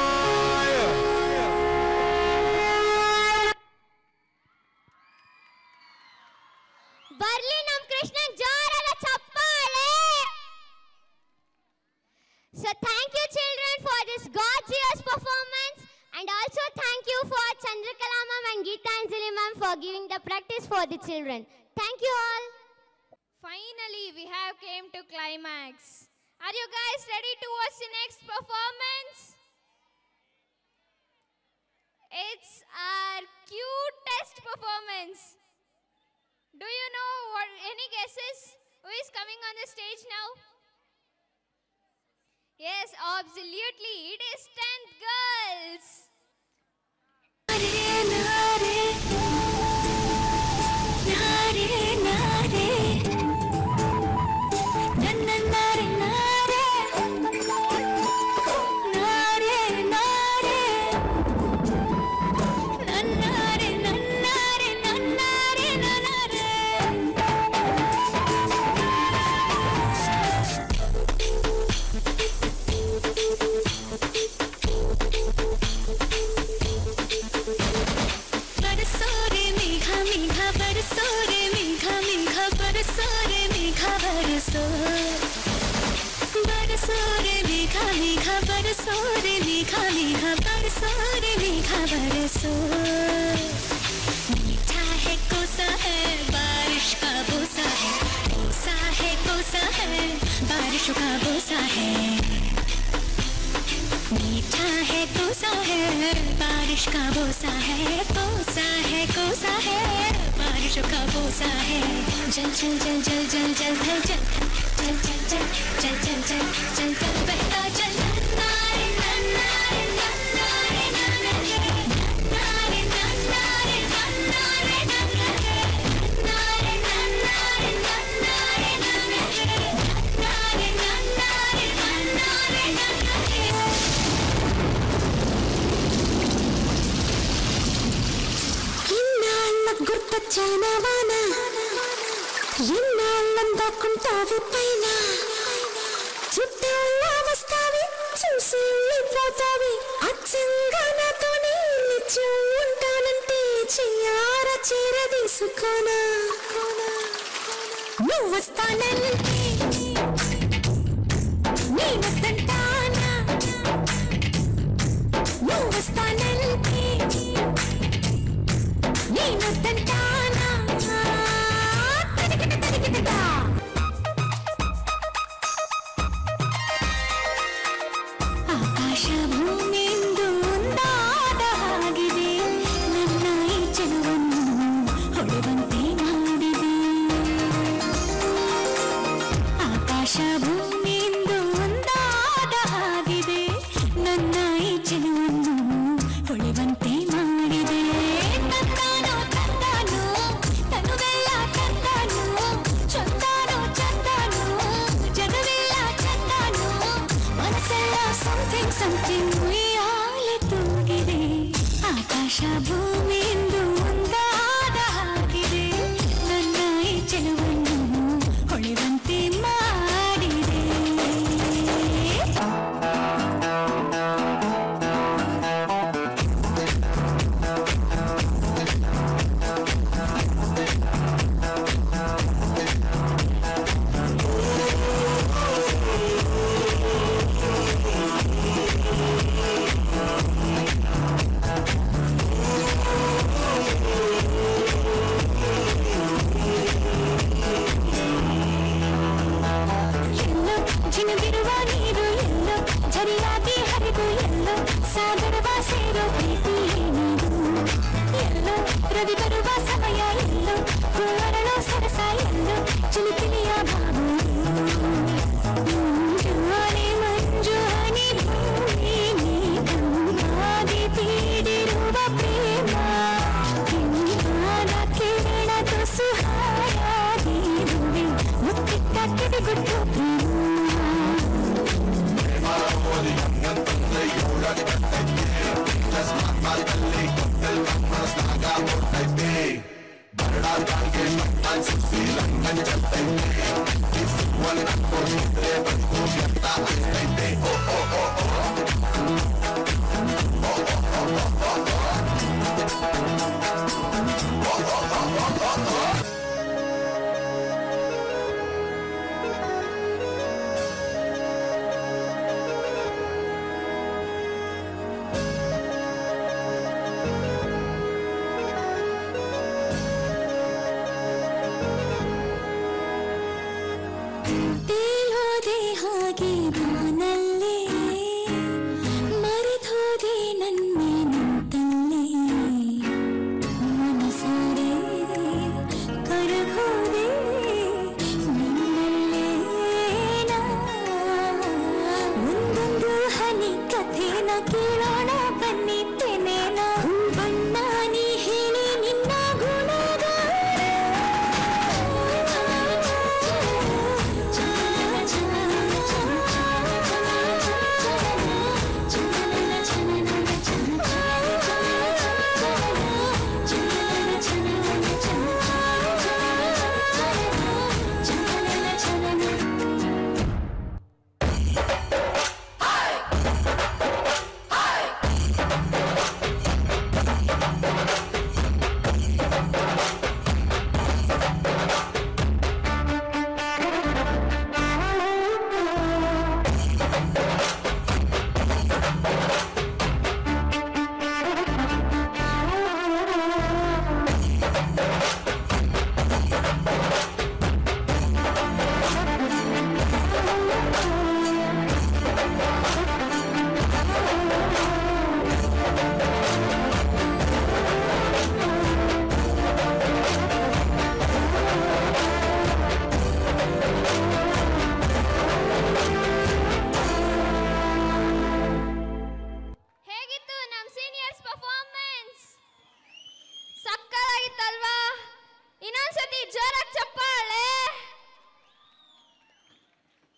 ಬರ್ಲಿ ನಮ್ ಕೃಷ್ಣ ಜೋರಾದ ಚಪ್ಪಾಳೆ. So thank you children for this gorgeous performance and also thank you for Chandrakala ma'am and Geetanjali ma'am for giving the practice for the children. Thank you all. Finally we have came to climax. Are you guys ready to watch the next performance? It's our cutest performance. Do you know what? Any guesses? Who is coming on the stage now? Yes, absolutely. It is 10th girls. मीठा है कोसा है बारिश का बोसा है, कोसा है कोसा है बारिश का बोसा है। मीठा है कोसा है बारिश का बोसा है, कोसा है कोसा है बारिश का बोसा है। जल जल जल जल जल जल जल जल जल जल जल जल जल जल जल जल बहता जल नारे नारे नारे గుర్తొచ్చానవాన ఎన్నాళ్ళందాకుంటావి పైన చుట్టూలా వస్తావి చూసి వెళ్ళిపోతావి అచ్చంగా నాతోనే నిత్యం ఉంటానంటే చెయ్యారా చేరది సుఖాన నువ్వు వస్తానంటే నేను తంటానా నువ్వు వస్తానంటే నేను తంటానా ಆಕಾಶ ಭೂಮಿಯಿಂದ ಒಂದಾಗಿದೆ ನನ್ನ ಈ ಚೆಲುವನ್ನು ಹೊಡೆವಂತೆ ಮಾಡಿದೆ ಆಕಾಶ ಭೂಮಿಯಿಂದ ಒಂದಾಗಿದೆ ನನ್ನ ಈ ಚೆಲುವನ್ನು ಹೊಳೆವಂತೆ ಮಾಡಿದೆ ತಂದಾನೋ ತಂದಾನೋ ತನುವೆಲ್ಲ ತಂದಾನೋ ಚಂದಾನೋ ಚಂದಾನೋ ಜಗವೆಲ್ಲ ಚಂದಾನೋ ಮನಸ್ಸೆಲ್ಲ ಸಮಥಿಂಗ್ ಸಮಥಿಂಗ್ ಉಯ್ಯಾಲೆ ತೂಗಿದೆ ಆಕಾಶ ಭೂಮಿಯಿಂದ ಒಂದಾದ ಹಾಗಿದೆ ನನ್ನ ಈ ಚೆಲುವನ್ನು ಹೊಳೆವಂತೆ ಮಾಡಿದೆ ಎಲ್ಲೋ ಜಿನಗಿರುವ ನೀರು ಎಲ್ಲೋ ಝರಿಯಾಗಿ ಹರಿದು ಎಲ್ಲೋ ಸಾಗರವ ಸೇರೋ ಪ್ರೀತಿ ನೀನು ಎಲ್ಲೋ ರವಿ ಬರುವ ಸಮಯ ಎಲ್ಲೋ ಹೂವರಳೋ ಸರಸ ಎಲ್ಲೋ ಚಿಲಿಪಿಲಿಯ ಭಾವ ಮಂಜುವಾನೆ ಮಂಜು ಹನಿ ಭೂಮಿ ನೀಡಿ ತೀಡಿರುವ ಪ್ರೇಮ ಹಿಂಗಾದ ಕಿರಣ ತುಸು ಹಾಯಾಗಿರುವೆ ಮುತ್ತಿಟ್ಟ ಕಿಡಿಗುಟ್ಟು ತೇಲೋದೆ ಹಾಗೆ ಬಾನಲ್ಲೇ ಮರೆತೋದೆ ನನ್ನೆ ನಿಂತಲ್ಲೇ ಮನಸಾರೆ ಕರಗೋದೆ ನಿನ್ನಲ್ಲೇ ನಾ ಒಂದೊಂದು ಹನಿ ಕಥೆನ ಕೇಳೋಣ ಬನ್ನಿತ್ತೇನೆ ನಾ ಬಣ್ಣ ನೀ ಹೇಳಿ ನಿನ್ನ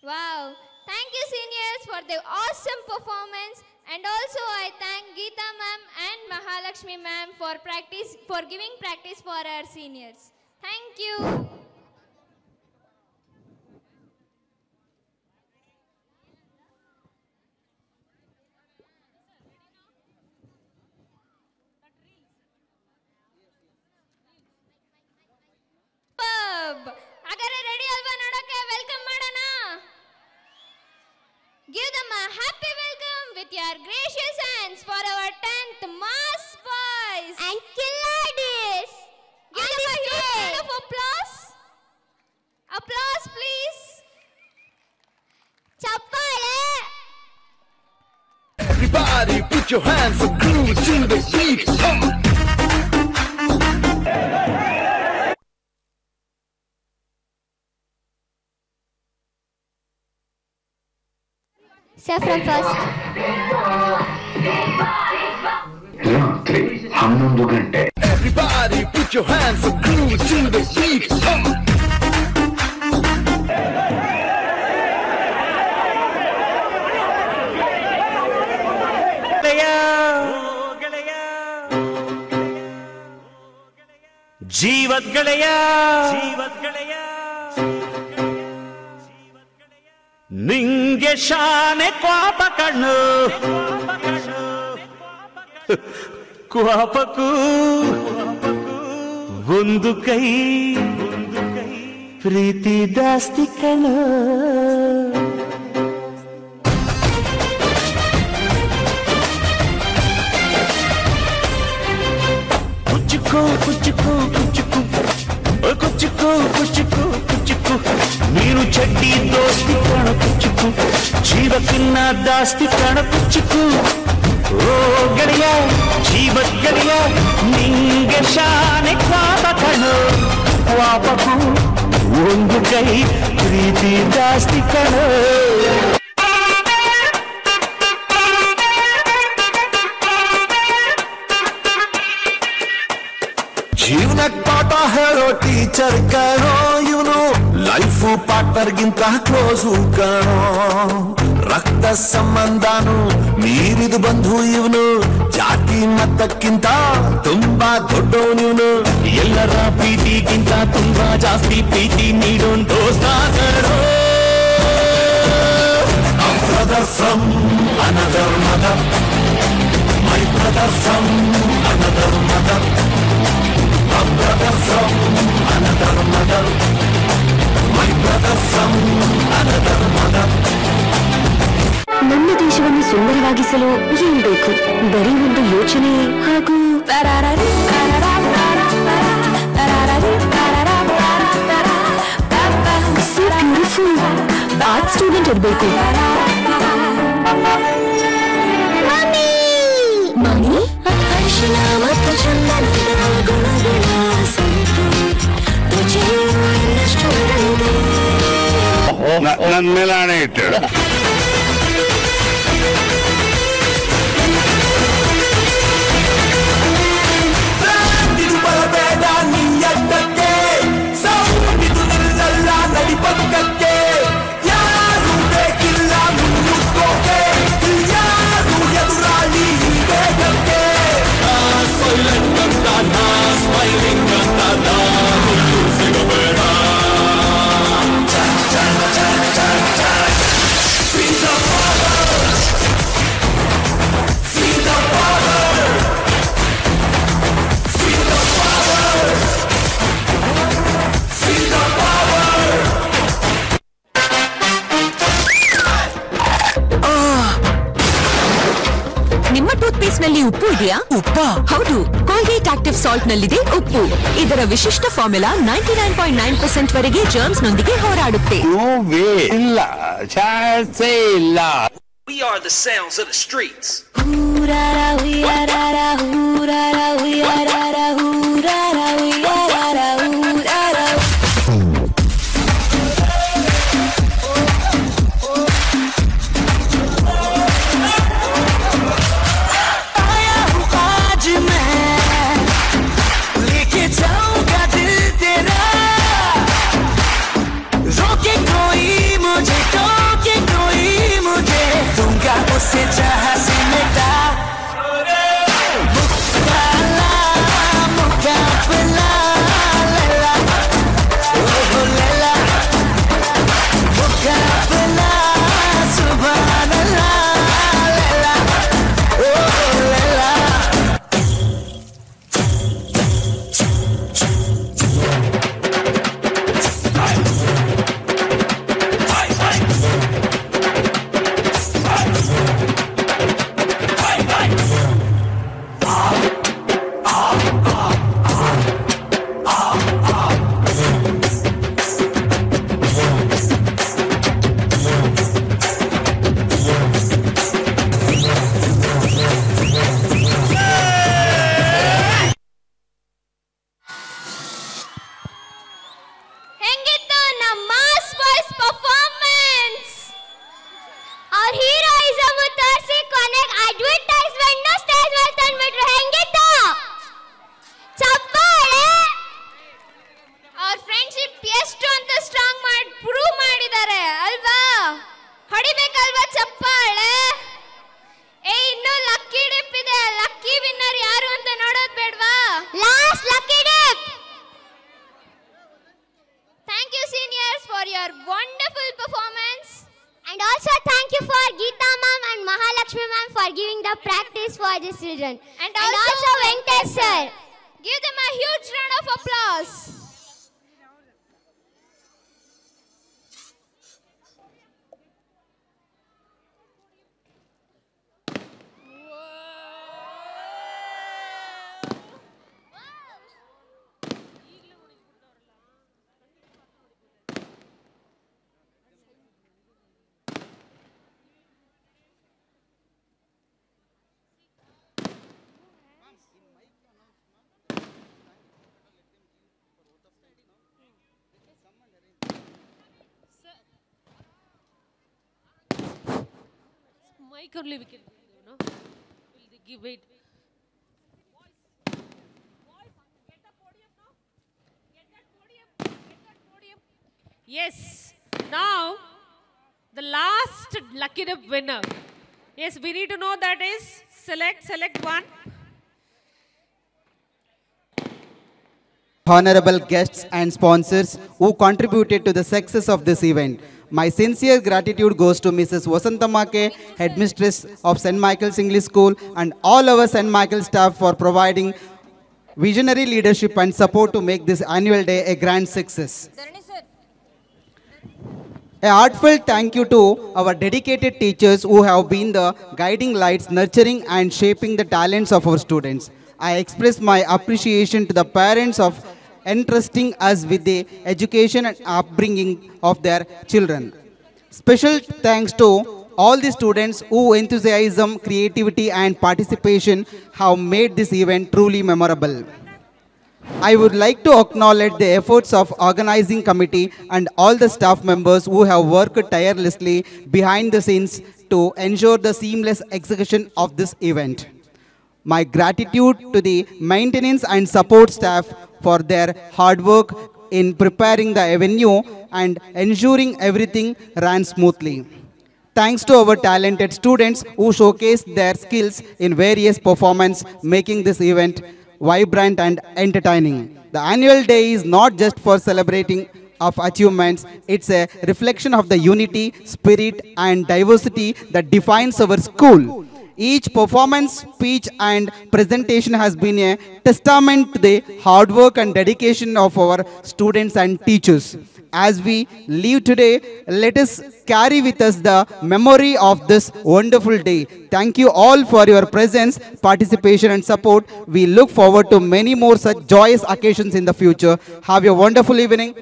Wow, thank you seniors for the awesome performance, and also I thank Geeta ma'am and Mahalakshmi ma'am for giving practice for our seniors. Thank you. Everybody put your hands up, groove to the beat. Sir from first. ರಾತ್ರಿ 11 ಗಂಟೆ. Everybody put your hands up, groove to the beat. ಜೀವದ್ ಗೆಳೆಯ ನಿಂಗೆ ಶಾನೆ ಕ್ವಾಪ ಕಣ್ಣು ಕ್ವಾಪಕ್ಕೂ ಒಂದು ಕೈ ಪ್ರೀತಿ ಜಾಸ್ತಿ ಕಣ್ಣು ಕುಚ್ಚುಕು ಕುಚ್ಚುಕು ಕುಚ್ಚುಕು ಕುಚ್ಚುಕು ಕುಚ್ಚುಕು ಕುಚ್ಚುಕು ನೀನು ಚಡ್ಡಿ ದೋಸ್ತಿ ಕಣ ಕುಚ್ಚುಕು ಜೀವಕ್ಕಿನ್ನ ಜಾಸ್ತಿ ಕಣ ಕುಚ್ಚುಕು ಓ ಗೆಳೆಯ ಜೀವದ ಗೆಳೆಯ ನಿಂಗೆ ಶಾನೆ ಕ್ವಾಪ ಕಣು ಕ್ವಾಪಕ್ಕೂ ಒಂದು ಕೈ ಪ್ರೀತಿ ಜಾಸ್ತಿ ಕಣು ಜೀವನಕ್ಕೆ ಪಾಠ ಹೇಳೋ ಟೀಚರ್ ಕಣೋ ಇವನು ಲೈಫು ಪಾರ್ಟ್ನರ್ಗಿಂತ ಕ್ಲೋಸು ಕಣೋ ರಕ್ತ ಸಂಬಂಧನು ಮೀರಿದು ಬಂಧು ಇವನು ಜಾತಿ ಮತಕ್ಕಿಂತ ತುಂಬಾ ದೊಡ್ಡವನಿವನು ಎಲ್ಲರ ಪ್ರೀತಿಗಿಂತ ತುಂಬಾ ಜಾಸ್ತಿ ಪ್ರೀತಿ ನೀಡೋನ್ ದೋಸ್ತ ಕಣೋ brother from another mother, my brother from another mother, a brother from another mother, my brother from another mother. ನಮ್ಮ ದೇಶವನ್ನು ಸುಂದರವಾಗಿಸಲು ಏನ್ ಬೇಕು? ಬರೀ ಒಂದು ಯೋಚನೆ ಹಾಗೂ ಸೊ ಬ್ಯೂಟಿಫುಲ್ ಆರ್ಟ್ ಸ್ಟೂಡೆಂಟ್ ಇರಬೇಕು. ಮನಿ ಅರ್ಶನ ಮತ್ತು ಚಂದನದ ಗುಣಗಳ ಸಂತು ತುಚಿಯಷ್ಟು ನನ್ನ ಮೇಲೆ ಹಣೆ ಇಟ್ಟು ಪಕ್ಕಕ್ಕೆ ಯಾರು ಬೇಕಿಲ್ಲ ಮುನ್ನುಗ್ಗೋಕೆ ಯಾರು ಎದುರಾಳಿ ಬೇಕಕ್ಕೆ ಸೈಲೆಂಟ್ ಅಂತ ನಾ ಸ್ಮೈಲಿಂಗ್ ಅಂತ ನಾನು ಸಿಗಬೇಡ Feel the power Feel the power Feel the power Feel the power ನಿಮ್ಮ ಟೂತ್ ಪೇಸ್ಟ್ ನಲ್ಲಿ ಉಪ್ಪು ಇದೆಯಾ? ಉಪ್ಪ? ಹೌದು, ಕೋಲ್ಗೇಟ್ ಆಕ್ಟಿವ್ ಸಾಲ್ಟ್ ನಲ್ಲಿದೆ ಉಪ್ಪು. ಇದರ ವಿಶಿಷ್ಟ ಫಾರ್ಮುಲಾ 99.9% ವರೆಗೆ ಜರ್ಮ್ಸ್ ನೊಂದಿಗೆ ಹೋರಾಡುತ್ತೆ. ಇಲ್ಲ ಚಾನ್ಸೇ ಇಲ್ಲ. We are the sounds of the streets. उससे चाहा से मिटा मुकाबला your wonderful performance. And also thank you for Geeta ma'am and Mahalakshmi ma'am for giving the practice for the children. And also Venkatesh sir. Give them a huge round of applause. Mic only we can, no? We'll give it. Yes. Now, the last lucky dip winner. Yes, we need to know that is select one. Honorable guests and sponsors who contributed to the success of this event. My sincere gratitude goes to Mrs. Vasantamma K, Headmistress of St. Michael's English School, and all our St. Michael's staff for providing visionary leadership and support to make this annual day a grand success. A heartfelt thank you to our dedicated teachers who have been the guiding lights, nurturing and shaping the talents of our students. I express my appreciation to the parents of entrusting us with the education and upbringing of their children. Special thanks to all the students whose enthusiasm, creativity and participation have made this event truly memorable. I would like to acknowledge the efforts of organizing committee and all the staff members who have worked tirelessly behind the scenes to ensure the seamless execution of this event. My gratitude to the maintenance and support staff for their hard work in preparing the venue and ensuring everything ran smoothly. Thanks to our talented students who showcased their skills in various performances, making this event vibrant and entertaining. The annual day is not just for celebrating of achievements, it's a reflection of the unity, spirit and diversity that defines our school. Each performance, speech and presentation has been a testament to the hard work and dedication of our students and teachers. As we leave today, let us carry with us the memory of this wonderful day. Thank you all for your presence, participation and support. We look forward to many more such joyous occasions in the future. Have a wonderful evening.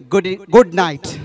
Good night.